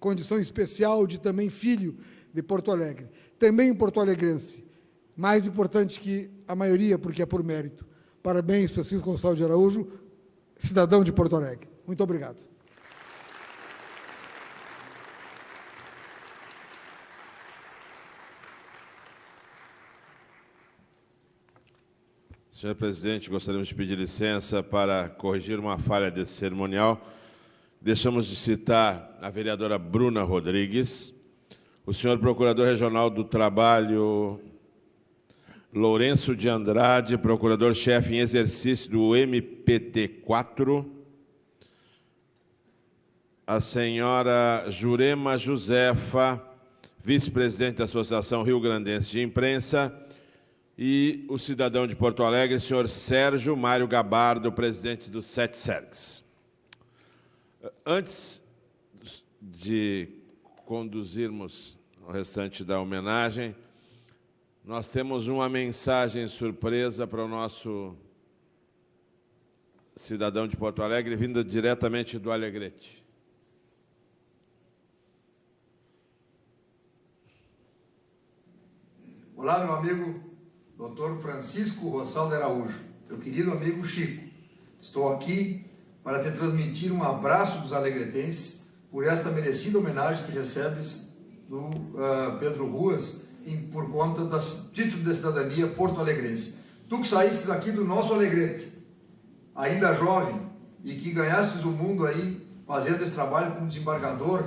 condição especial de também filho de Porto Alegre. Também um porto-alegrense, mais importante que a maioria, porque é por mérito. Parabéns, Francisco Gonçalves de Araújo, cidadão de Porto Alegre. Muito obrigado. Senhor presidente, gostaríamos de pedir licença para corrigir uma falha desse cerimonial. Deixamos de citar a vereadora Bruna Rodrigues, o senhor procurador regional do trabalho Lourenço de Andrade, procurador-chefe em exercício do MPT4, a senhora Jurema Josefa, vice-presidente da Associação Rio Grandense de Imprensa, e o cidadão de Porto Alegre, senhor Sérgio Mário Gabardo, presidente do SETSERGS. Antes de conduzirmos o restante da homenagem, nós temos uma mensagem surpresa para o nosso cidadão de Porto Alegre, vinda diretamente do Alegrete. Olá, meu amigo Dr. Francisco Rossal de Araújo, meu querido amigo Chico. Estou aqui para te transmitir um abraço dos alegretenses por esta merecida homenagem que recebes do Pedro Ruas por conta do título de cidadania porto-alegrense. Tu que saíste aqui do nosso Alegrete, ainda jovem, e que ganhastes o mundo aí fazendo esse trabalho como desembargador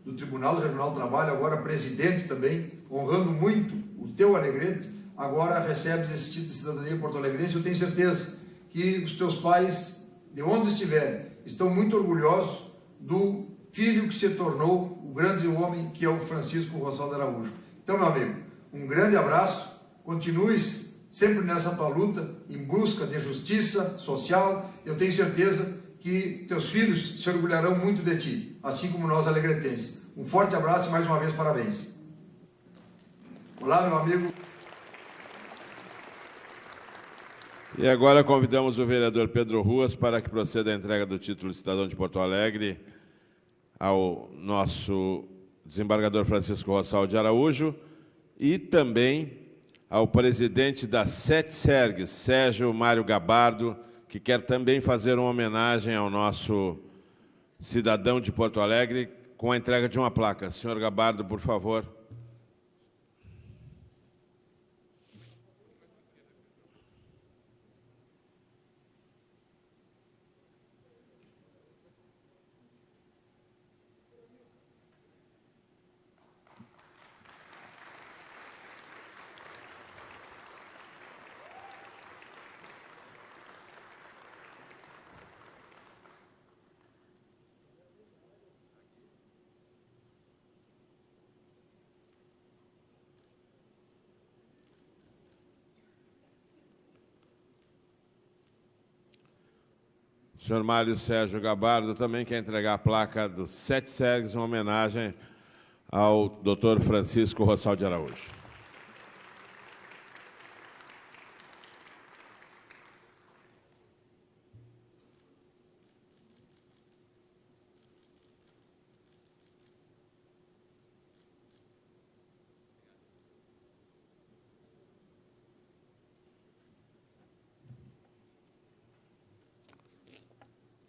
do Tribunal Regional do Trabalho, agora presidente também, honrando muito o teu Alegrete, agora recebes esse título de cidadania porto-alegrense. Eu tenho certeza que os teus pais, de onde estiverem, estão muito orgulhosos do filho que se tornou o grande homem que é o Francisco Rossal de Araújo. Então, meu amigo, um grande abraço, continues sempre nessa tua luta em busca de justiça social. Eu tenho certeza que teus filhos se orgulharão muito de ti, assim como nós alegretenses. Um forte abraço e mais uma vez parabéns. Olá, meu amigo. E agora convidamos o vereador Pedro Ruas para que proceda a entrega do título de cidadão de Porto Alegre ao nosso desembargador Francisco Rossal de Araújo e também ao presidente da SETSERGS, Sérgio Mário Gabardo, que quer também fazer uma homenagem ao nosso cidadão de Porto Alegre com a entrega de uma placa. Senhor Gabardo, por favor. O senhor Mário Sérgio Gabardo também quer entregar a placa do SETSERGS, uma homenagem ao Dr. Francisco Rossal de Araújo.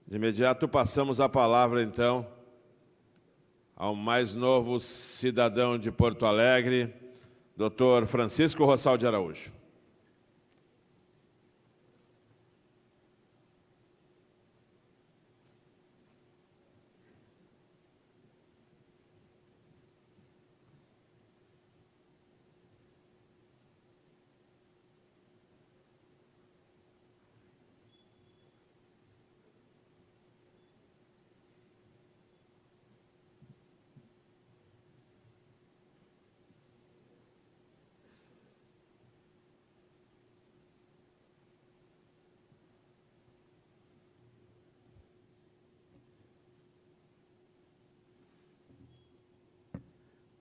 De imediato, passamos a palavra, então, ao mais novo cidadão de Porto Alegre, Dr. Francisco Rossal de Araújo.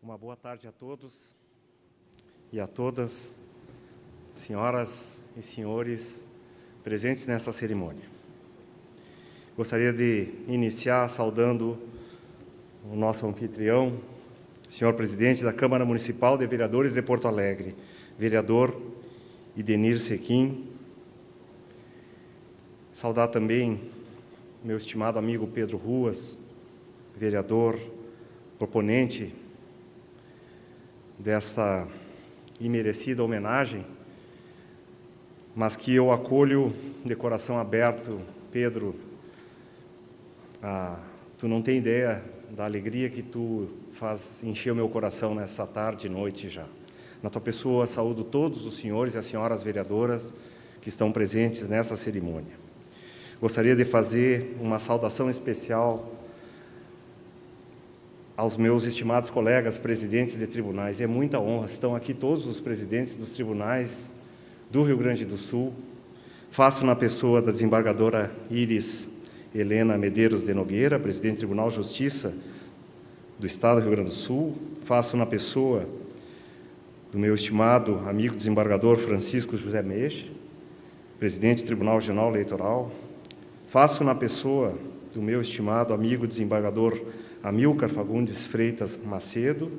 Uma boa tarde a todos e a todas, senhoras e senhores presentes nesta cerimônia. Gostaria de iniciar saudando o nosso anfitrião, senhor presidente da Câmara Municipal de Vereadores de Porto Alegre, vereador Idenir Sequim. Saudar também meu estimado amigo Pedro Ruas, vereador, proponente desta imerecida homenagem, mas que eu acolho de coração aberto. Pedro, tu não tem ideia da alegria que tu faz encher o meu coração nessa tarde e noite já. Na tua pessoa, saúdo todos os senhores e as senhoras vereadoras que estão presentes nessa cerimônia. Gostaria de fazer uma saudação especial aos meus estimados colegas presidentes de tribunais. É muita honra, estão aqui todos os presidentes dos tribunais do Rio Grande do Sul. Faço na pessoa da desembargadora Iris Helena Medeiros de Nogueira, presidente do Tribunal de Justiça do Estado do Rio Grande do Sul. Faço na pessoa do meu estimado amigo desembargador Francisco José Meixe, presidente do Tribunal Regional Eleitoral. Faço na pessoa do meu estimado amigo desembargador Amilcar Fagundes Freitas Macedo,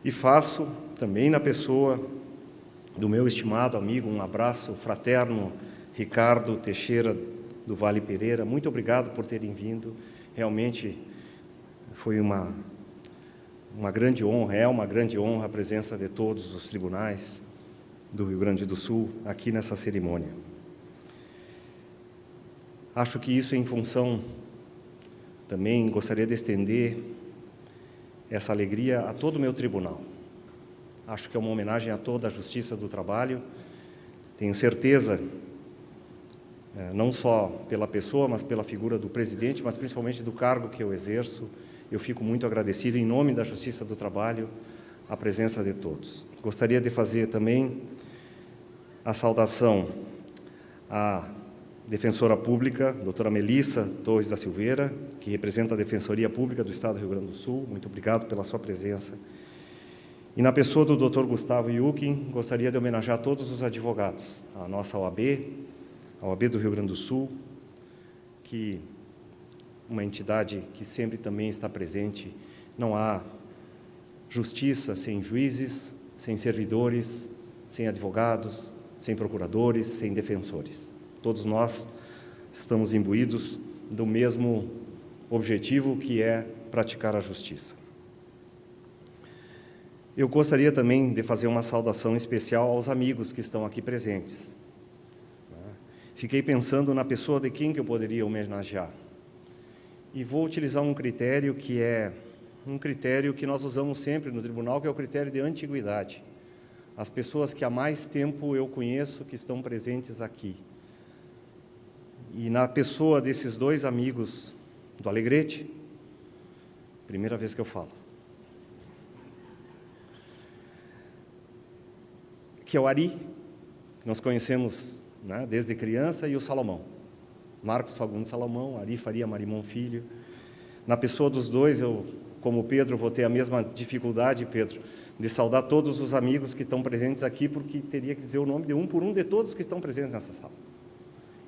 e faço também na pessoa do meu estimado amigo, um abraço fraterno, Ricardo Teixeira do Vale Pereira. Muito obrigado por terem vindo, realmente foi uma grande honra, é uma grande honra a presença de todos os tribunais do Rio Grande do Sul aqui nessa cerimônia. Acho que isso em função, também gostaria de estender essa alegria a todo o meu tribunal. Acho que é uma homenagem a toda a Justiça do Trabalho. Tenho certeza, não só pela pessoa, mas pela figura do presidente, mas principalmente do cargo que eu exerço. Eu fico muito agradecido, em nome da Justiça do Trabalho, a presença de todos. Gostaria de fazer também a saudação à defensora pública, doutora Melissa Torres da Silveira, que representa a Defensoria Pública do Estado do Rio Grande do Sul. Muito obrigado pela sua presença. E na pessoa do Dr. Gustavo Yukin, gostaria de homenagear todos os advogados, a nossa OAB, a OAB do Rio Grande do Sul, que uma entidade que sempre também está presente. Não há justiça sem juízes, sem servidores, sem advogados, sem procuradores, sem defensores. Todos nós estamos imbuídos do mesmo objetivo, que é praticar a justiça. Eu gostaria também de fazer uma saudação especial aos amigos que estão aqui presentes. Fiquei pensando na pessoa de quem que eu poderia homenagear. E vou utilizar um critério que é um critério que nós usamos sempre no tribunal, que é o critério de antiguidade. As pessoas que há mais tempo eu conheço que estão presentes aqui. E na pessoa desses dois amigos do Alegrete, primeira vez que eu falo, que é o Ari, que nós conhecemos, né, desde criança, e o Salomão, Marcos Fagundes Salomão, Ari Faria Marimon Filho. Na pessoa dos dois, eu, como Pedro, vou ter a mesma dificuldade, Pedro, de saudar todos os amigos que estão presentes aqui, porque teria que dizer o nome de um por um de todos que estão presentes nessa sala.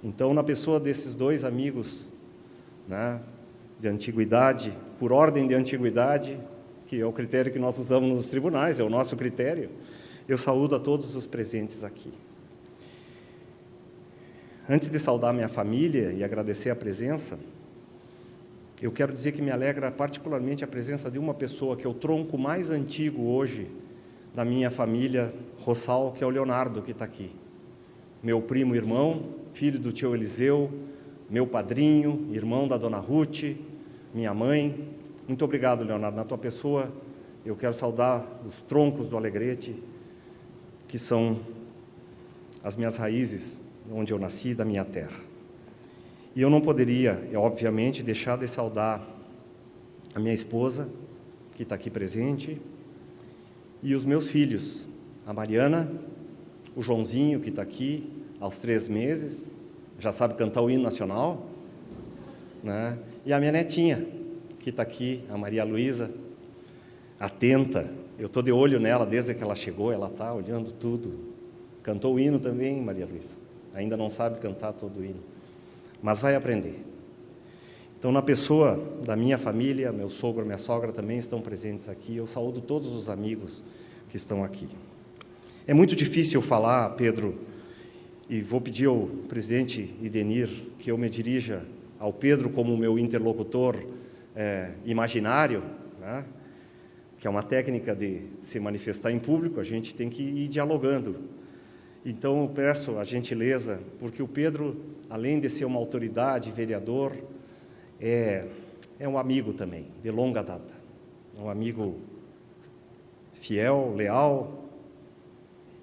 Então, na pessoa desses dois amigos, né, de antiguidade, por ordem de antiguidade, que é o critério que nós usamos nos tribunais, é o nosso critério, eu saúdo a todos os presentes aqui. Antes de saudar minha família e agradecer a presença, eu quero dizer que me alegra particularmente a presença de uma pessoa que é o tronco mais antigo hoje da minha família Rossal, que é o Leonardo, que está aqui. Meu primo irmão, filho do tio Eliseu, meu padrinho, irmão da dona Ruth, minha mãe. Muito obrigado, Leonardo. Na tua pessoa, eu quero saudar os troncos do Alegrete, que são as minhas raízes, onde eu nasci, da minha terra. E eu não poderia, obviamente, deixar de saudar a minha esposa, que está aqui presente, e os meus filhos, a Mariana, o Joãozinho, que está aqui aos 3 meses, já sabe cantar o hino nacional, né? E a minha netinha, que está aqui, a Maria Luísa, atenta. Eu estou de olho nela desde que ela chegou, ela está olhando tudo. Cantou o hino também, Maria Luísa. Ainda não sabe cantar todo o hino, mas vai aprender. Então, na pessoa da minha família, meu sogro, minha sogra também estão presentes aqui. Eu saúdo todos os amigos que estão aqui. É muito difícil falar, Pedro, e vou pedir ao presidente Idenir que eu me dirija ao Pedro como meu interlocutor imaginário, né? Que é uma técnica de se manifestar em público, a gente tem que ir dialogando. Então, eu peço a gentileza, porque o Pedro, além de ser uma autoridade, vereador, é um amigo também, de longa data. É um amigo fiel, leal,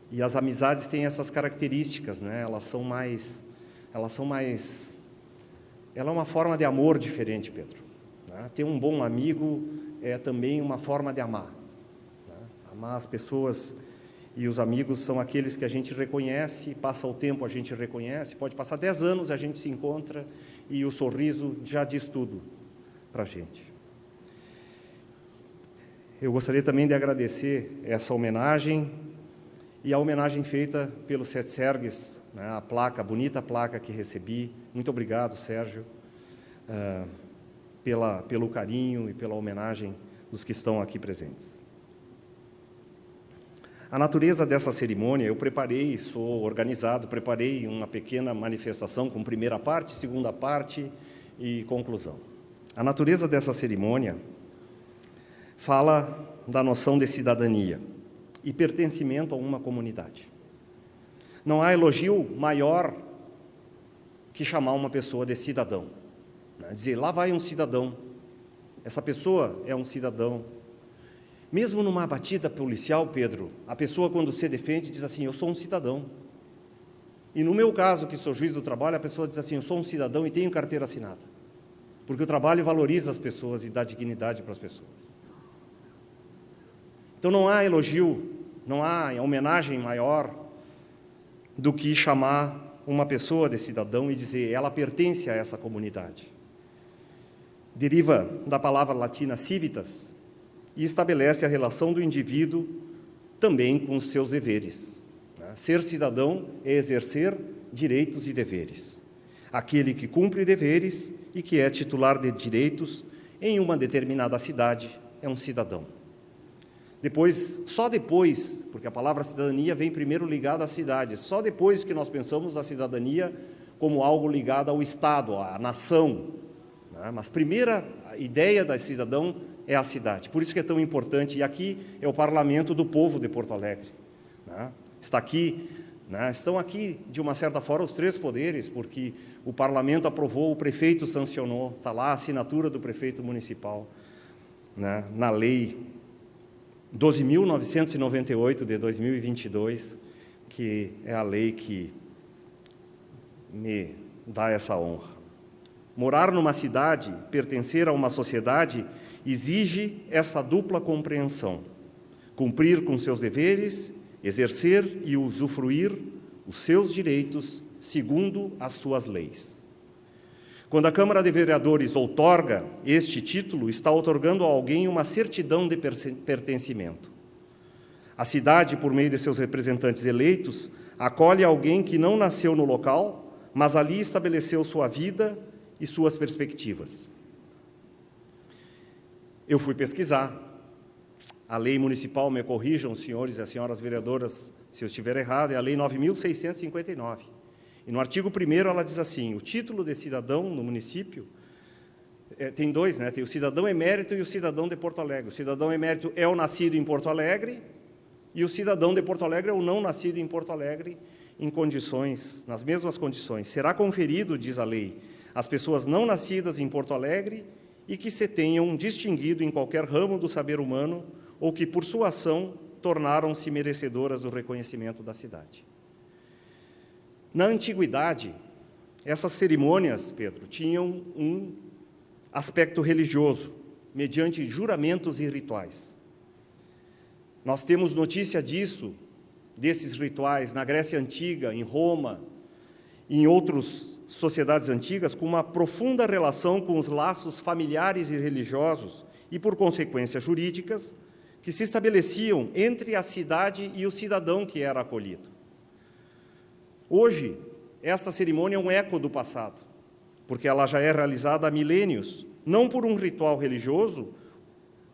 e as amizades têm essas características, né? Ela é uma forma de amor diferente, Pedro, né? Ter um bom amigo é também uma forma de amar, né? Amar as pessoas, e os amigos são aqueles que a gente reconhece, passa o tempo a gente reconhece, pode passar 10 anos, a gente se encontra e o sorriso já diz tudo para a gente. Eu gostaria também de agradecer essa homenagem e a homenagem feita pelo Setsergues, né, a placa, a bonita placa que recebi. Muito obrigado, Sérgio, pelo carinho e pela homenagem dos que estão aqui presentes. A natureza dessa cerimônia, eu preparei, sou organizado, preparei uma pequena manifestação com primeira parte, segunda parte e conclusão. A natureza dessa cerimônia fala da noção de cidadania e pertencimento a uma comunidade. Não há elogio maior que chamar uma pessoa de cidadão, né? Dizer, lá vai um cidadão, essa pessoa é um cidadão. Mesmo numa batida policial, Pedro, a pessoa, quando se defende, diz assim, eu sou um cidadão. E no meu caso, que sou juiz do trabalho, a pessoa diz assim, eu sou um cidadão e tenho carteira assinada. Porque o trabalho valoriza as pessoas e dá dignidade para as pessoas. Então não há elogio, não há homenagem maior do que chamar uma pessoa de cidadão e dizer, ela pertence a essa comunidade. Deriva da palavra latina civitas, e estabelece a relação do indivíduo também com os seus deveres. Ser cidadão é exercer direitos e deveres. Aquele que cumpre deveres e que é titular de direitos em uma determinada cidade é um cidadão. Depois, só depois, porque a palavra cidadania vem primeiro ligada à cidade, só depois que nós pensamos a cidadania como algo ligado ao Estado, à nação. Mas a primeira ideia da cidadão é a cidade. Por isso que é tão importante. E aqui é o Parlamento do Povo de Porto Alegre. Está aqui, estão aqui, de uma certa forma, os 3 poderes, porque o Parlamento aprovou, o prefeito sancionou, está lá a assinatura do prefeito municipal, na lei 12.998 de 2022, que é a lei que me dá essa honra. Morar numa cidade, pertencer a uma sociedade, exige essa dupla compreensão. Cumprir com seus deveres, exercer e usufruir os seus direitos segundo as suas leis. Quando a Câmara de Vereadores outorga este título, está outorgando a alguém uma certidão de pertencimento. A cidade, por meio de seus representantes eleitos, acolhe alguém que não nasceu no local, mas ali estabeleceu sua vida e suas perspectivas. Eu fui pesquisar. A lei municipal, me corrijam os senhores e as senhoras vereadoras se eu estiver errado, é a lei 9.659. E no artigo 1º ela diz assim, o título de cidadão no município, tem 2, tem o cidadão emérito e o cidadão de Porto Alegre. O cidadão emérito é o nascido em Porto Alegre e o cidadão de Porto Alegre é o não nascido em Porto Alegre em condições, nas mesmas condições. Será conferido, diz a lei, às pessoas não nascidas em Porto Alegre e que se tenham distinguido em qualquer ramo do saber humano ou que, por sua ação, tornaram-se merecedoras do reconhecimento da cidade. Na antiguidade, essas cerimônias, Pedro, tinham um aspecto religioso, mediante juramentos e rituais. Nós temos notícia disso, desses rituais, na Grécia Antiga, em Roma, em outras sociedades antigas, com uma profunda relação com os laços familiares e religiosos e, por consequência, jurídicas, que se estabeleciam entre a cidade e o cidadão que era acolhido. Hoje, esta cerimônia é um eco do passado. porque ela já é realizada há milênios, não por um ritual religioso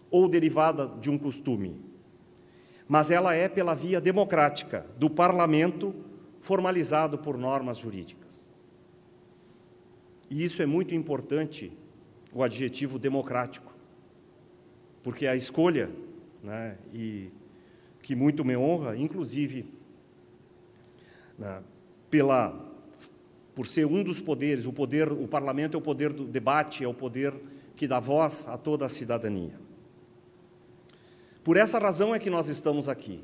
ou derivada de um costume, mas ela é pela via democrática do parlamento formalizado por normas jurídicas. E isso é muito importante, o adjetivo democrático, porque a escolha, né, e que muito me honra, inclusive, né, por ser um dos poderes, o parlamento é o poder do debate, é o poder que dá voz a toda a cidadania. Por essa razão é que nós estamos aqui,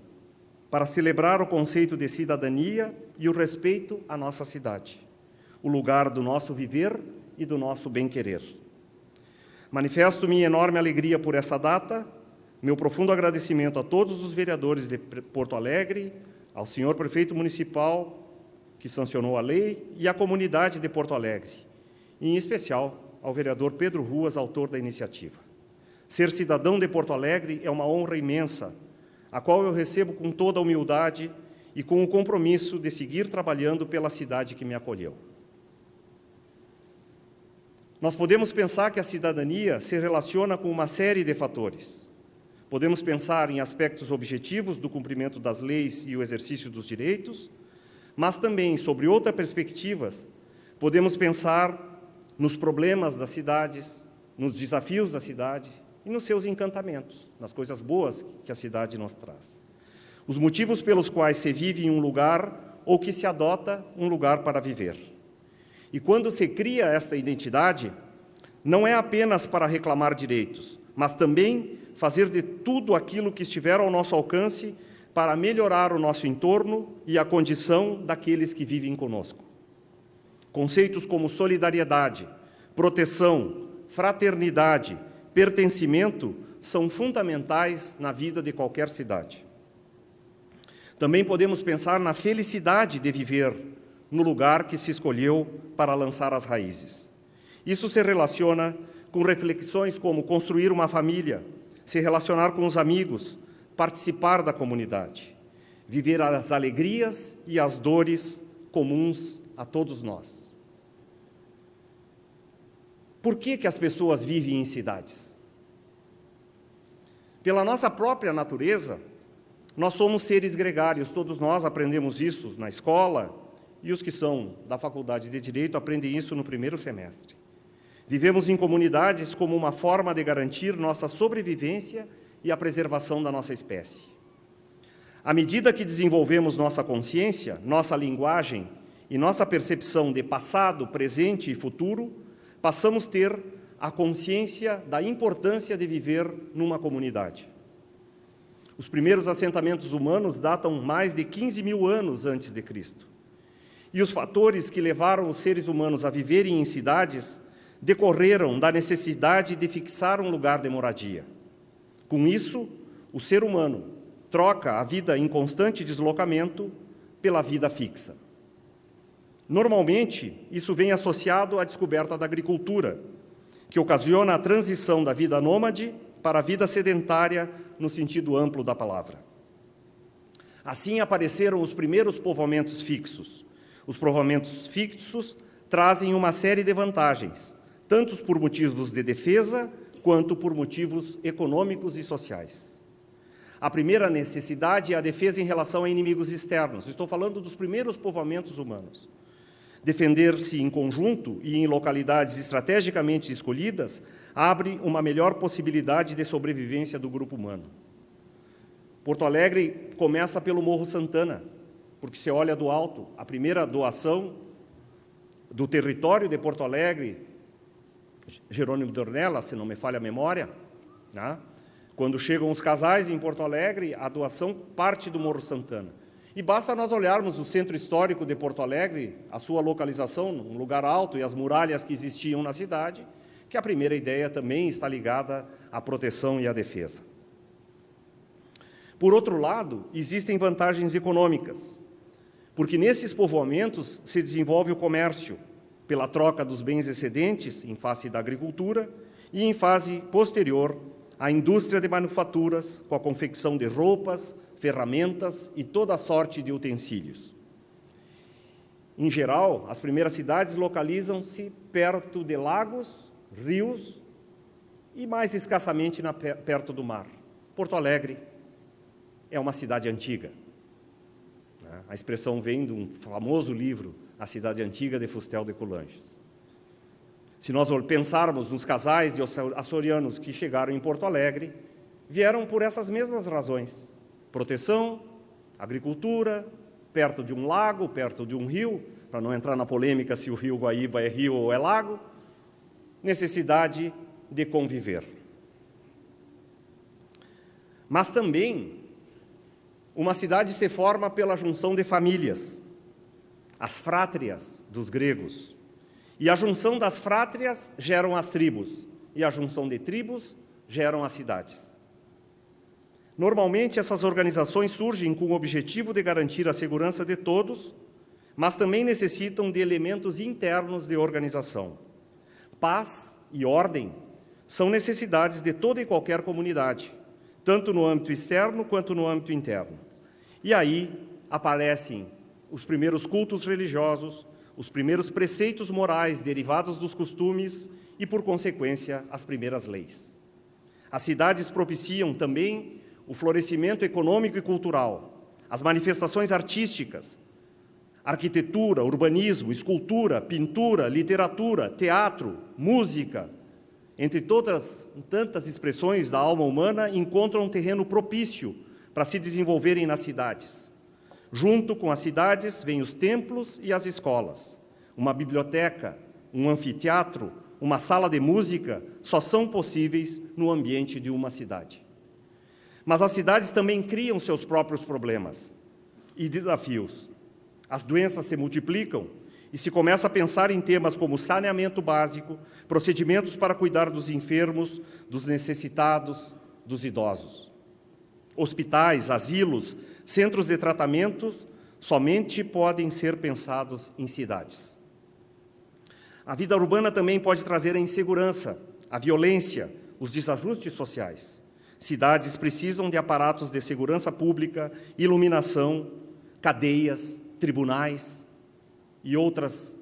para celebrar o conceito de cidadania e o respeito à nossa cidade, o lugar do nosso viver e do nosso bem-querer. Manifesto minha enorme alegria por essa data, meu profundo agradecimento a todos os vereadores de Porto Alegre, ao senhor prefeito municipal que sancionou a lei e à comunidade de Porto Alegre, e, em especial, ao vereador Pedro Ruas, autor da iniciativa. Ser cidadão de Porto Alegre é uma honra imensa, a qual eu recebo com toda a humildade e com o compromisso de seguir trabalhando pela cidade que me acolheu. Nós podemos pensar que a cidadania se relaciona com uma série de fatores. Podemos pensar em aspectos objetivos do cumprimento das leis e o exercício dos direitos, mas também, sobre outras perspectivas, podemos pensar nos problemas das cidades, nos desafios da cidade e nos seus encantamentos, nas coisas boas que a cidade nos traz. Os motivos pelos quais se vive em um lugar ou que se adota um lugar para viver. E quando se cria esta identidade, não é apenas para reclamar direitos, mas também fazer de tudo aquilo que estiver ao nosso alcance para melhorar o nosso entorno e a condição daqueles que vivem conosco. Conceitos como solidariedade, proteção, fraternidade, pertencimento são fundamentais na vida de qualquer cidade. Também podemos pensar na felicidade de viver no lugar que se escolheu para lançar as raízes. Isso se relaciona com reflexões como construir uma família, se relacionar com os amigos, participar da comunidade, viver as alegrias e as dores comuns a todos nós. Por que as pessoas vivem em cidades? Pela nossa própria natureza, nós somos seres gregários, todos nós aprendemos isso na escola, e os que são da Faculdade de Direito aprendem isso no primeiro semestre. Vivemos em comunidades como uma forma de garantir nossa sobrevivência e a preservação da nossa espécie. À medida que desenvolvemos nossa consciência, nossa linguagem e nossa percepção de passado, presente e futuro, passamos a ter a consciência da importância de viver numa comunidade. Os primeiros assentamentos humanos datam mais de 15 mil anos antes de Cristo. E os fatores que levaram os seres humanos a viverem em cidades decorreram da necessidade de fixar um lugar de moradia. Com isso, o ser humano troca a vida em constante deslocamento pela vida fixa. Normalmente, isso vem associado à descoberta da agricultura, que ocasiona a transição da vida nômade para a vida sedentária no sentido amplo da palavra. Assim apareceram os primeiros povoamentos fixos. Os povoamentos fixos trazem uma série de vantagens, tanto por motivos de defesa, quanto por motivos econômicos e sociais. A primeira necessidade é a defesa em relação a inimigos externos. Estou falando dos primeiros povoamentos humanos. Defender-se em conjunto e em localidades estrategicamente escolhidas abre uma melhor possibilidade de sobrevivência do grupo humano. Porto Alegre começa pelo Morro Santana, porque se olha do alto, a primeira doação do território de Porto Alegre, Jerônimo Dornella, se não me falha a memória, né? Quando chegam os casais em Porto Alegre, a doação parte do Morro Santana. E basta nós olharmos o centro histórico de Porto Alegre, a sua localização, um lugar alto e as muralhas que existiam na cidade, que a primeira ideia também está ligada à proteção e à defesa. Por outro lado, existem vantagens econômicas, porque nesses povoamentos se desenvolve o comércio, pela troca dos bens excedentes em face da agricultura e em fase posterior a indústria de manufaturas, com a confecção de roupas, ferramentas e toda a sorte de utensílios. Em geral, as primeiras cidades localizam-se perto de lagos, rios e, mais escassamente, perto do mar. Porto Alegre é uma cidade antiga. A expressão vem de um famoso livro, A Cidade Antiga, de Fustel de Coulanges. Se nós pensarmos nos casais de açorianos que chegaram em Porto Alegre, vieram por essas mesmas razões: proteção, agricultura, perto de um lago, perto de um rio, para não entrar na polêmica se o rio Guaíba é rio ou é lago, necessidade de conviver. Mas também uma cidade se forma pela junção de famílias, as frátrias dos gregos. E a junção das frátrias geram as tribos, e a junção de tribos geram as cidades. Normalmente, essas organizações surgem com o objetivo de garantir a segurança de todos, mas também necessitam de elementos internos de organização. Paz e ordem são necessidades de toda e qualquer comunidade, tanto no âmbito externo quanto no âmbito interno. E aí aparecem os primeiros cultos religiosos, os primeiros preceitos morais derivados dos costumes e, por consequência, as primeiras leis. As cidades propiciam também o florescimento econômico e cultural, as manifestações artísticas, arquitetura, urbanismo, escultura, pintura, literatura, teatro, música, entre tantas expressões da alma humana, encontram um terreno propício para se desenvolverem nas cidades. Junto com as cidades vêm os templos e as escolas. Uma biblioteca, um anfiteatro, uma sala de música só são possíveis no ambiente de uma cidade. Mas as cidades também criam seus próprios problemas e desafios. As doenças se multiplicam e se começa a pensar em temas como saneamento básico, procedimentos para cuidar dos enfermos, dos necessitados, dos idosos. Hospitais, asilos, centros de tratamento somente podem ser pensados em cidades. A vida urbana também pode trazer a insegurança, a violência, os desajustes sociais. Cidades precisam de aparatos de segurança pública, iluminação, cadeias, tribunais e outras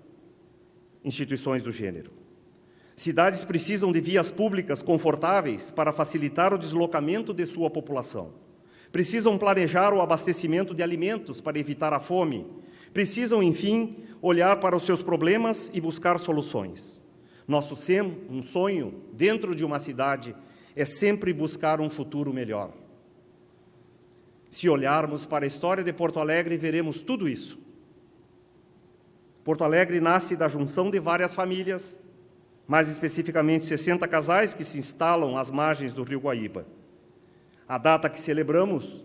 instituições do gênero. Cidades precisam de vias públicas confortáveis para facilitar o deslocamento de sua população. Precisam planejar o abastecimento de alimentos para evitar a fome. Precisam, enfim, olhar para os seus problemas e buscar soluções. Nosso sonho dentro de uma cidade é sempre buscar um futuro melhor. Se olharmos para a história de Porto Alegre, veremos tudo isso. Porto Alegre nasce da junção de várias famílias, mais especificamente 60 casais que se instalam às margens do rio Guaíba. A data que celebramos,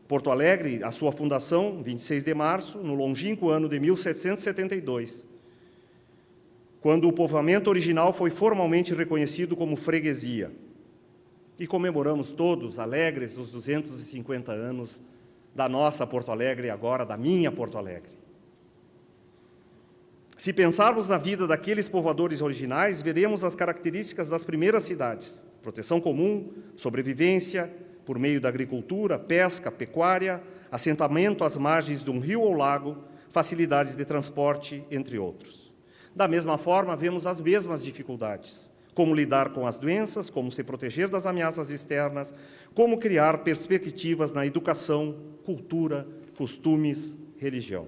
Porto Alegre, a sua fundação, 26 de março, no longínquo ano de 1772, quando o povoamento original foi formalmente reconhecido como freguesia. E comemoramos todos, alegres, os 250 anos da nossa Porto Alegre, agora da minha Porto Alegre. Se pensarmos na vida daqueles povoadores originais, veremos as características das primeiras cidades: proteção comum, sobrevivência por meio da agricultura, pesca, pecuária, assentamento às margens de um rio ou lago, facilidades de transporte, entre outros. Da mesma forma, vemos as mesmas dificuldades: como lidar com as doenças, como se proteger das ameaças externas, como criar perspectivas na educação, cultura, costumes, religião.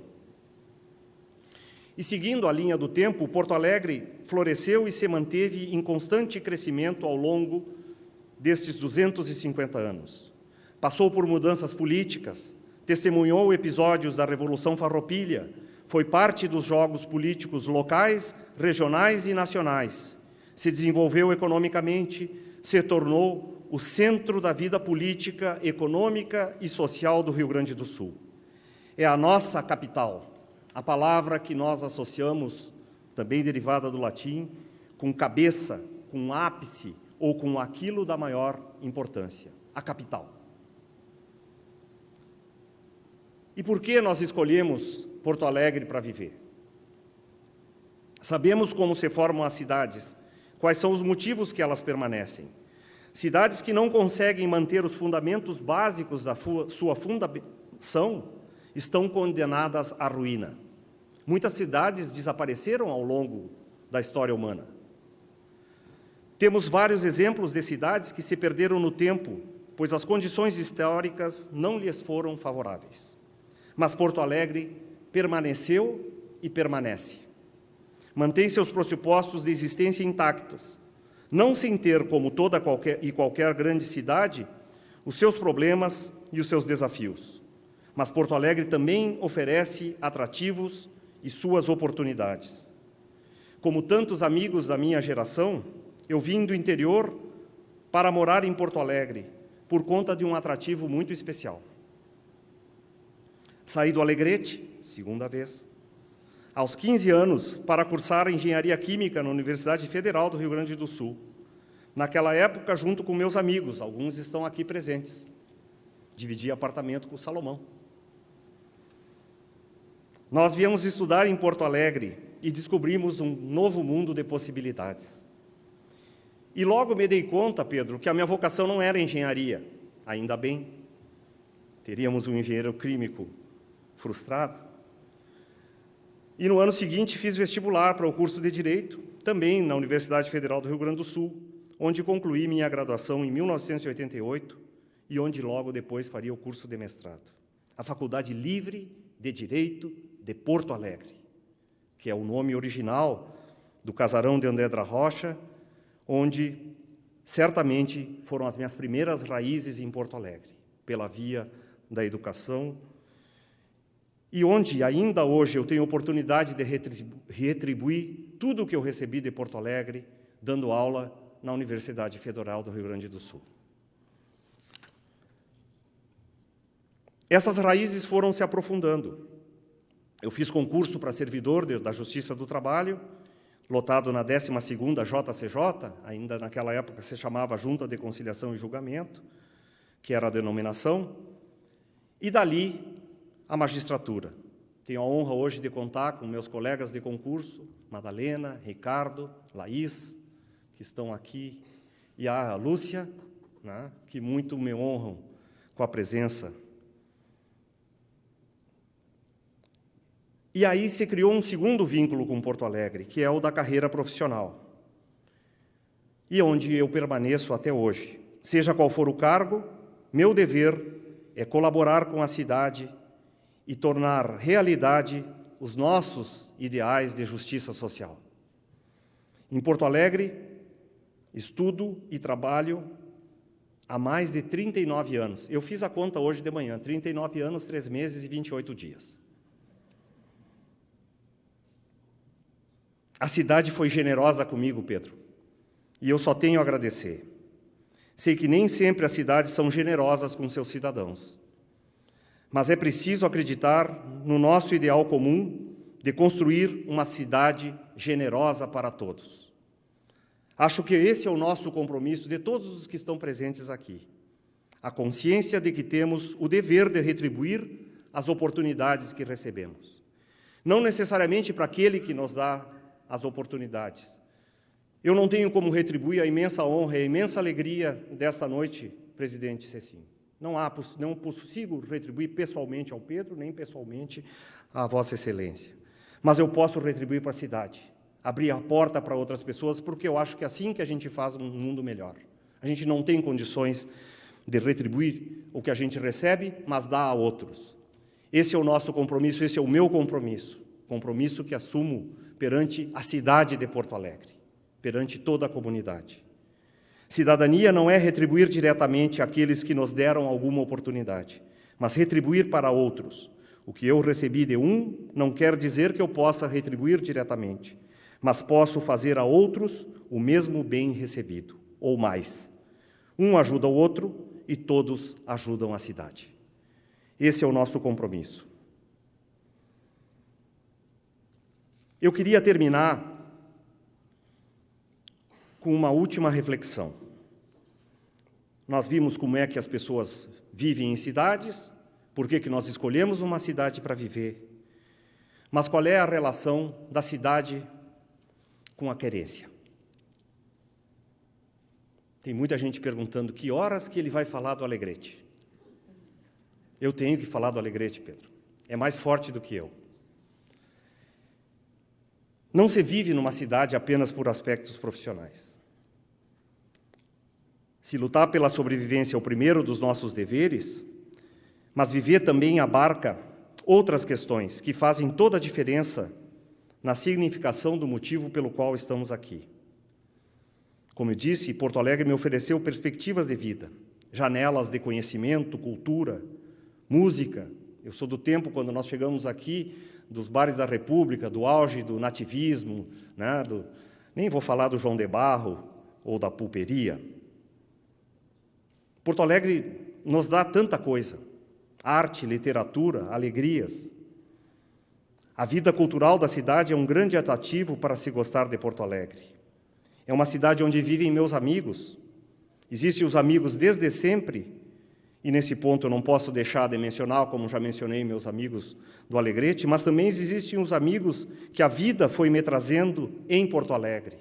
E seguindo a linha do tempo, Porto Alegre floresceu e se manteve em constante crescimento ao longo destes 250 anos. Passou por mudanças políticas, testemunhou episódios da Revolução Farroupilha, foi parte dos jogos políticos locais, regionais e nacionais, se desenvolveu economicamente, se tornou o centro da vida política, econômica e social do Rio Grande do Sul. É a nossa capital. A palavra que nós associamos, também derivada do latim, com cabeça, com ápice ou com aquilo da maior importância, a capital. E por que nós escolhemos Porto Alegre para viver? Sabemos como se formam as cidades, quais são os motivos que elas permanecem. Cidades que não conseguem manter os fundamentos básicos da sua fundação estão condenadas à ruína. Muitas cidades desapareceram ao longo da história humana. Temos vários exemplos de cidades que se perderam no tempo, pois as condições históricas não lhes foram favoráveis. Mas Porto Alegre permaneceu e permanece. Mantém seus pressupostos de existência intactos, não sem ter, como toda qualquer grande cidade, os seus problemas e os seus desafios. Mas Porto Alegre também oferece atrativos e suas oportunidades. Como tantos amigos da minha geração, eu vim do interior para morar em Porto Alegre, por conta de um atrativo muito especial. Saí do Alegrete, segunda vez, aos 15 anos, para cursar Engenharia Química na Universidade Federal do Rio Grande do Sul. Naquela época, junto com meus amigos, alguns estão aqui presentes. Dividi apartamento com o Salomão. Nós viemos estudar em Porto Alegre e descobrimos um novo mundo de possibilidades. E logo me dei conta, Pedro, que a minha vocação não era engenharia. Ainda bem. Teríamos um engenheiro químico frustrado. E no ano seguinte fiz vestibular para o curso de Direito, também na Universidade Federal do Rio Grande do Sul, onde concluí minha graduação em 1988 e onde logo depois faria o curso de mestrado. A Faculdade Livre de Direito de Porto Alegre, que é o nome original do casarão de André da Rocha, onde certamente foram as minhas primeiras raízes em Porto Alegre, pela via da educação, e onde ainda hoje eu tenho oportunidade de retribuir tudo o que eu recebi de Porto Alegre, dando aula na Universidade Federal do Rio Grande do Sul. Essas raízes foram se aprofundando. Eu fiz concurso para servidor da Justiça do Trabalho, lotado na 12ª JCJ, ainda naquela época se chamava Junta de Conciliação e Julgamento, que era a denominação, e dali a magistratura. Tenho a honra hoje de contar com meus colegas de concurso, Madalena, Ricardo, Laís, que estão aqui, e a Lúcia, né, que muito me honram com a presença. E aí se criou um segundo vínculo com Porto Alegre, que é o da carreira profissional, e onde eu permaneço até hoje. Seja qual for o cargo, meu dever é colaborar com a cidade e tornar realidade os nossos ideais de justiça social. Em Porto Alegre, estudo e trabalho há mais de 39 anos. Eu fiz a conta hoje de manhã, 39 anos, 3 meses e 28 dias. A cidade foi generosa comigo, Pedro, e eu só tenho a agradecer. Sei que nem sempre as cidades são generosas com seus cidadãos, mas é preciso acreditar no nosso ideal comum de construir uma cidade generosa para todos. Acho que esse é o nosso compromisso de todos os que estão presentes aqui. A consciência de que temos o dever de retribuir as oportunidades que recebemos. Não necessariamente para aquele que nos dá as oportunidades. Eu não tenho como retribuir a imensa honra e a imensa alegria desta noite, presidente Cecim. Não consigo retribuir pessoalmente ao Pedro, nem pessoalmente à Vossa Excelência. Mas eu posso retribuir para a cidade, abrir a porta para outras pessoas, porque eu acho que é assim que a gente faz um mundo melhor. A gente não tem condições de retribuir o que a gente recebe, mas dá a outros. Esse é o nosso compromisso, esse é o meu compromisso que assumo perante a cidade de Porto Alegre, perante toda a comunidade. Cidadania não é retribuir diretamente àqueles que nos deram alguma oportunidade, mas retribuir para outros. O que eu recebi de um não quer dizer que eu possa retribuir diretamente, mas posso fazer a outros o mesmo bem recebido, ou mais. Um ajuda o outro e todos ajudam a cidade. Esse é o nosso compromisso. Eu queria terminar com uma última reflexão. Nós vimos como é que as pessoas vivem em cidades, por que nós escolhemos uma cidade para viver, mas qual é a relação da cidade com a querência? Tem muita gente perguntando que horas que ele vai falar do Alegrete. Eu tenho que falar do Alegrete, Pedro. É mais forte do que eu. Não se vive numa cidade apenas por aspectos profissionais. Se lutar pela sobrevivência é o primeiro dos nossos deveres, mas viver também abarca outras questões que fazem toda a diferença na significação do motivo pelo qual estamos aqui. Como eu disse, Porto Alegre me ofereceu perspectivas de vida, janelas de conhecimento, cultura, música. Eu sou do tempo, quando nós chegamos aqui, dos bares da República, do auge do nativismo, né, nem vou falar do João de Barro ou da pulperia. Porto Alegre nos dá tanta coisa, arte, literatura, alegrias. A vida cultural da cidade é um grande atrativo para se gostar de Porto Alegre. É uma cidade onde vivem meus amigos. Existem os amigos desde sempre, e nesse ponto eu não posso deixar de mencionar, como já mencionei, meus amigos do Alegrete, mas também existem os amigos que a vida foi me trazendo em Porto Alegre.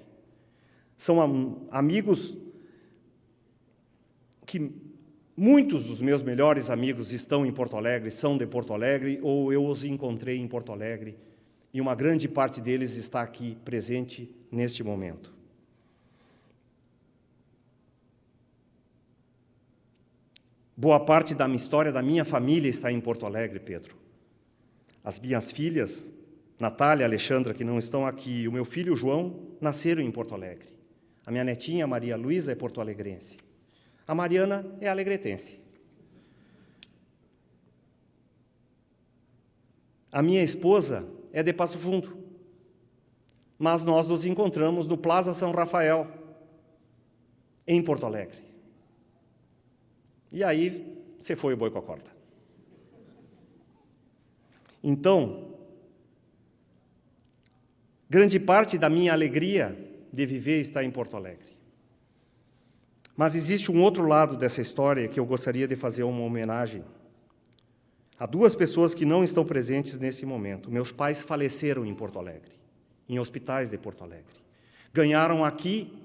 São amigos que muitos dos meus melhores amigos estão em Porto Alegre, são de Porto Alegre, ou eu os encontrei em Porto Alegre, e uma grande parte deles está aqui presente neste momento. Boa parte da minha história, da minha família, está em Porto Alegre, Pedro. As minhas filhas, Natália e Alexandra, que não estão aqui, e o meu filho João, nasceram em Porto Alegre. A minha netinha, Maria Luísa, é porto-alegrense. A Mariana é alegretense. A minha esposa é de Passo Fundo, mas nós nos encontramos no Plaza São Rafael, em Porto Alegre. E aí, você foi o boi com a corda. Então, grande parte da minha alegria de viver está em Porto Alegre. Mas existe um outro lado dessa história que eu gostaria de fazer uma homenagem a duas pessoas que não estão presentes nesse momento. Meus pais faleceram em Porto Alegre, em hospitais de Porto Alegre. Ganharam aqui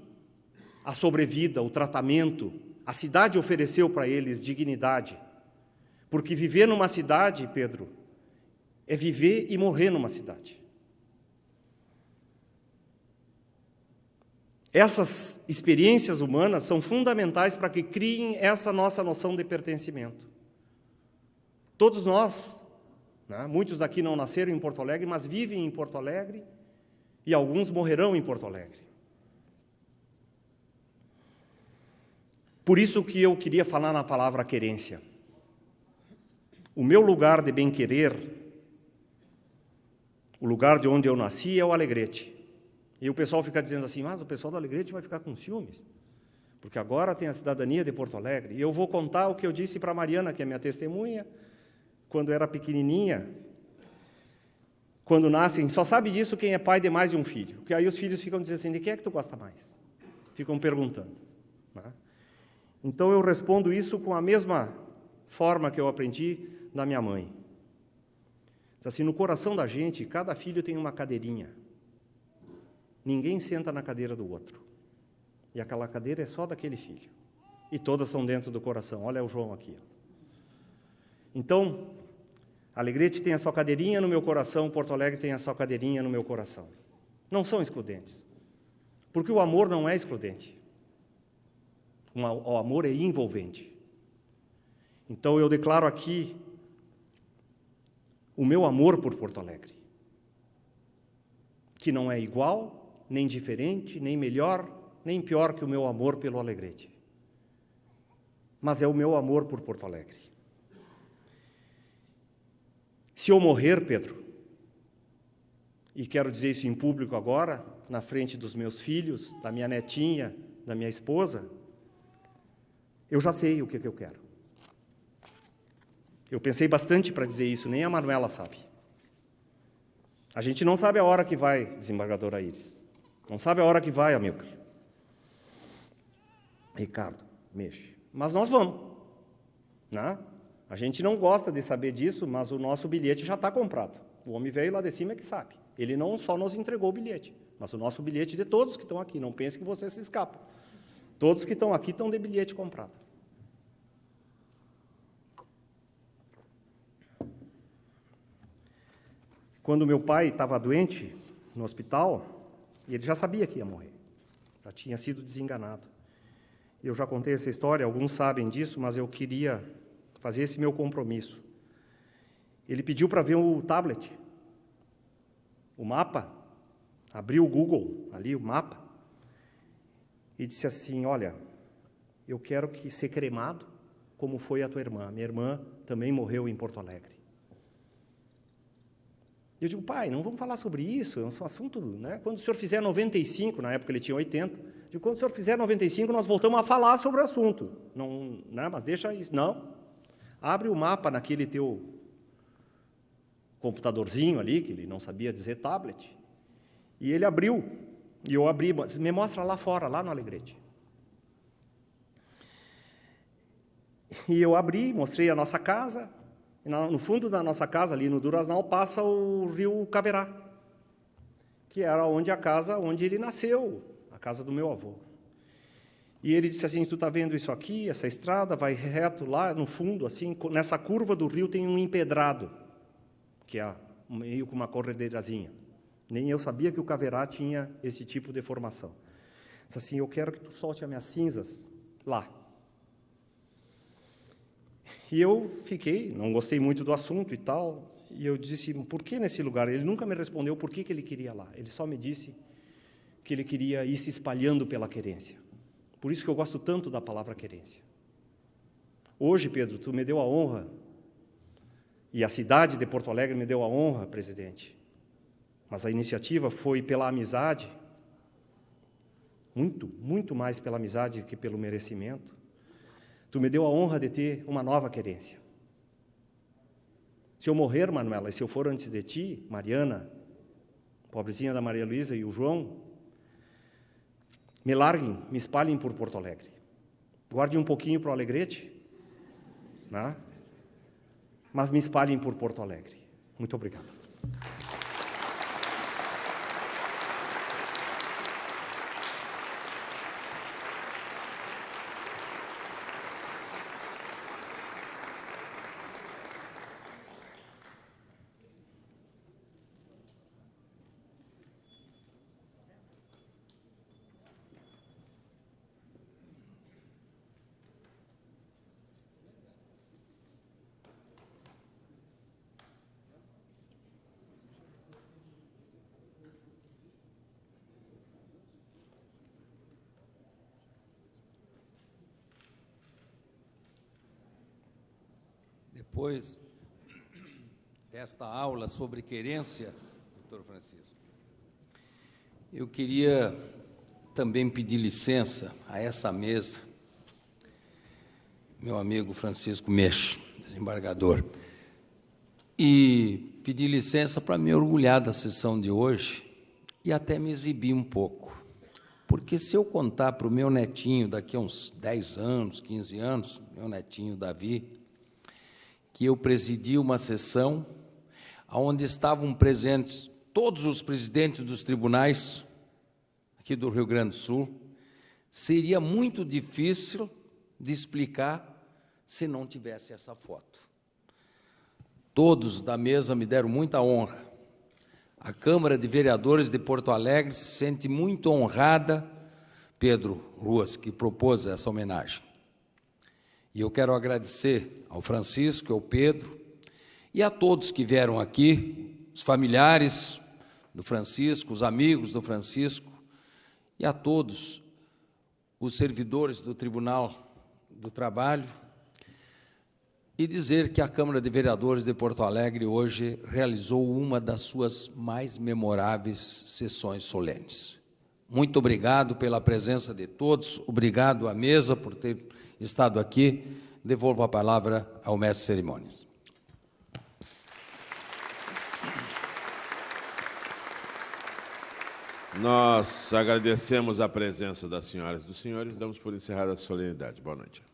a sobrevida, o tratamento. A cidade ofereceu para eles dignidade, porque viver numa cidade, Pedro, é viver e morrer numa cidade. Essas experiências humanas são fundamentais para que criem essa nossa noção de pertencimento. Todos nós, né, muitos daqui não nasceram em Porto Alegre, mas vivem em Porto Alegre, e alguns morrerão em Porto Alegre. Por isso que eu queria falar na palavra querência. O meu lugar de bem-querer, o lugar de onde eu nasci, é o Alegrete. E o pessoal fica dizendo assim, mas o pessoal do Alegrete vai ficar com ciúmes, porque agora tem a cidadania de Porto Alegre. E eu vou contar o que eu disse para a Mariana, que é minha testemunha, quando era pequenininha. Quando nascem, só sabe disso quem é pai de mais de um filho. Porque aí os filhos ficam dizendo assim, de quem é que tu gosta mais? Ficam perguntando, né? Então eu respondo isso com a mesma forma que eu aprendi da minha mãe. Diz assim, no coração da gente, cada filho tem uma cadeirinha. Ninguém senta na cadeira do outro. E aquela cadeira é só daquele filho. E todas são dentro do coração. Olha o João aqui. Então, Alegrete tem a sua cadeirinha no meu coração, Porto Alegre tem a sua cadeirinha no meu coração. Não são excludentes. Porque o amor não é excludente. O amor é envolvente. Então eu declaro aqui o meu amor por Porto Alegre, que não é igual, nem diferente, nem melhor, nem pior que o meu amor pelo Alegrete. Mas é o meu amor por Porto Alegre. Se eu morrer, Pedro, e quero dizer isso em público agora, na frente dos meus filhos, da minha netinha, da minha esposa, eu já sei o que eu quero. Eu pensei bastante para dizer isso, nem a Manuela sabe. A gente não sabe a hora que vai, desembargadora Iris. Não sabe a hora que vai, Amilcar. Ricardo, mexe. Mas nós vamos, né? A gente não gosta de saber disso, mas o nosso bilhete já está comprado. O homem veio lá de cima é que sabe. Ele não só nos entregou o bilhete, mas o nosso bilhete de todos que estão aqui. Não pense que você se escapa. Todos que estão aqui estão de bilhete comprado. Quando meu pai estava doente, no hospital, e ele já sabia que ia morrer. Já tinha sido desenganado. Eu já contei essa história, alguns sabem disso, mas eu queria fazer esse meu compromisso. Ele pediu para ver o tablet, o mapa, abriu o Google, ali o mapa, e disse assim, olha, eu quero que ser cremado como foi a tua irmã. Minha irmã também morreu em Porto Alegre. Eu digo, pai, não vamos falar sobre isso, é um assunto, né? Quando o senhor fizer 95, na época ele tinha 80, eu digo, quando o senhor fizer 95, nós voltamos a falar sobre o assunto. Não, né? Mas deixa isso. Não. Abre o mapa naquele teu computadorzinho ali, que ele não sabia dizer tablet, e ele abriu, e eu abri, me mostra lá fora, lá no Alegrete. E eu abri, mostrei a nossa casa, e no fundo da nossa casa, ali no Duraznal, passa o rio Caverá, que era a casa onde ele nasceu, a casa do meu avô. E ele disse assim, tu está vendo isso aqui, essa estrada, vai reto lá no fundo, assim, nessa curva do rio tem um empedrado, que é meio com uma corredeirazinha. Nem eu sabia que o Caverá tinha esse tipo de formação. Disse assim, eu quero que tu solte as minhas cinzas lá. E eu fiquei, não gostei muito do assunto e tal, e eu disse, por que nesse lugar? Ele nunca me respondeu por que ele queria lá. Ele só me disse que ele queria ir se espalhando pela querência. Por isso que eu gosto tanto da palavra querência. Hoje, Pedro, tu me deu a honra, e a cidade de Porto Alegre me deu a honra, presidente, mas a iniciativa foi pela amizade, muito mais pela amizade que pelo merecimento. Tu me deu a honra de ter uma nova querência. Se eu morrer, Manuela, e se eu for antes de ti, Mariana, pobrezinha da Maria Luísa e o João, me larguem, me espalhem por Porto Alegre. Guardem um pouquinho para o Alegrete, né? Mas me espalhem por Porto Alegre. Muito obrigado. Depois desta aula sobre querência, doutor Francisco, eu queria também pedir licença a essa mesa, meu amigo Francisco Mech, desembargador, e pedir licença para me orgulhar da sessão de hoje e até me exibir um pouco. Porque se eu contar para o meu netinho daqui a uns 10 anos, 15 anos, meu netinho Davi, que eu presidi uma sessão onde estavam presentes todos os presidentes dos tribunais aqui do Rio Grande do Sul, seria muito difícil de explicar se não tivesse essa foto. Todos da mesa me deram muita honra. A Câmara de Vereadores de Porto Alegre se sente muito honrada, Pedro Ruas, que propôs essa homenagem. E eu quero agradecer ao Francisco, ao Pedro e a todos que vieram aqui, os familiares do Francisco, os amigos do Francisco e a todos os servidores do Tribunal do Trabalho, e dizer que a Câmara de Vereadores de Porto Alegre hoje realizou uma das suas mais memoráveis sessões solenes. Muito obrigado pela presença de todos, obrigado à mesa por ter estado aqui. Devolvo a palavra ao mestre de cerimônias. Nós agradecemos a presença das senhoras e dos senhores, damos por encerrada a solenidade. Boa noite.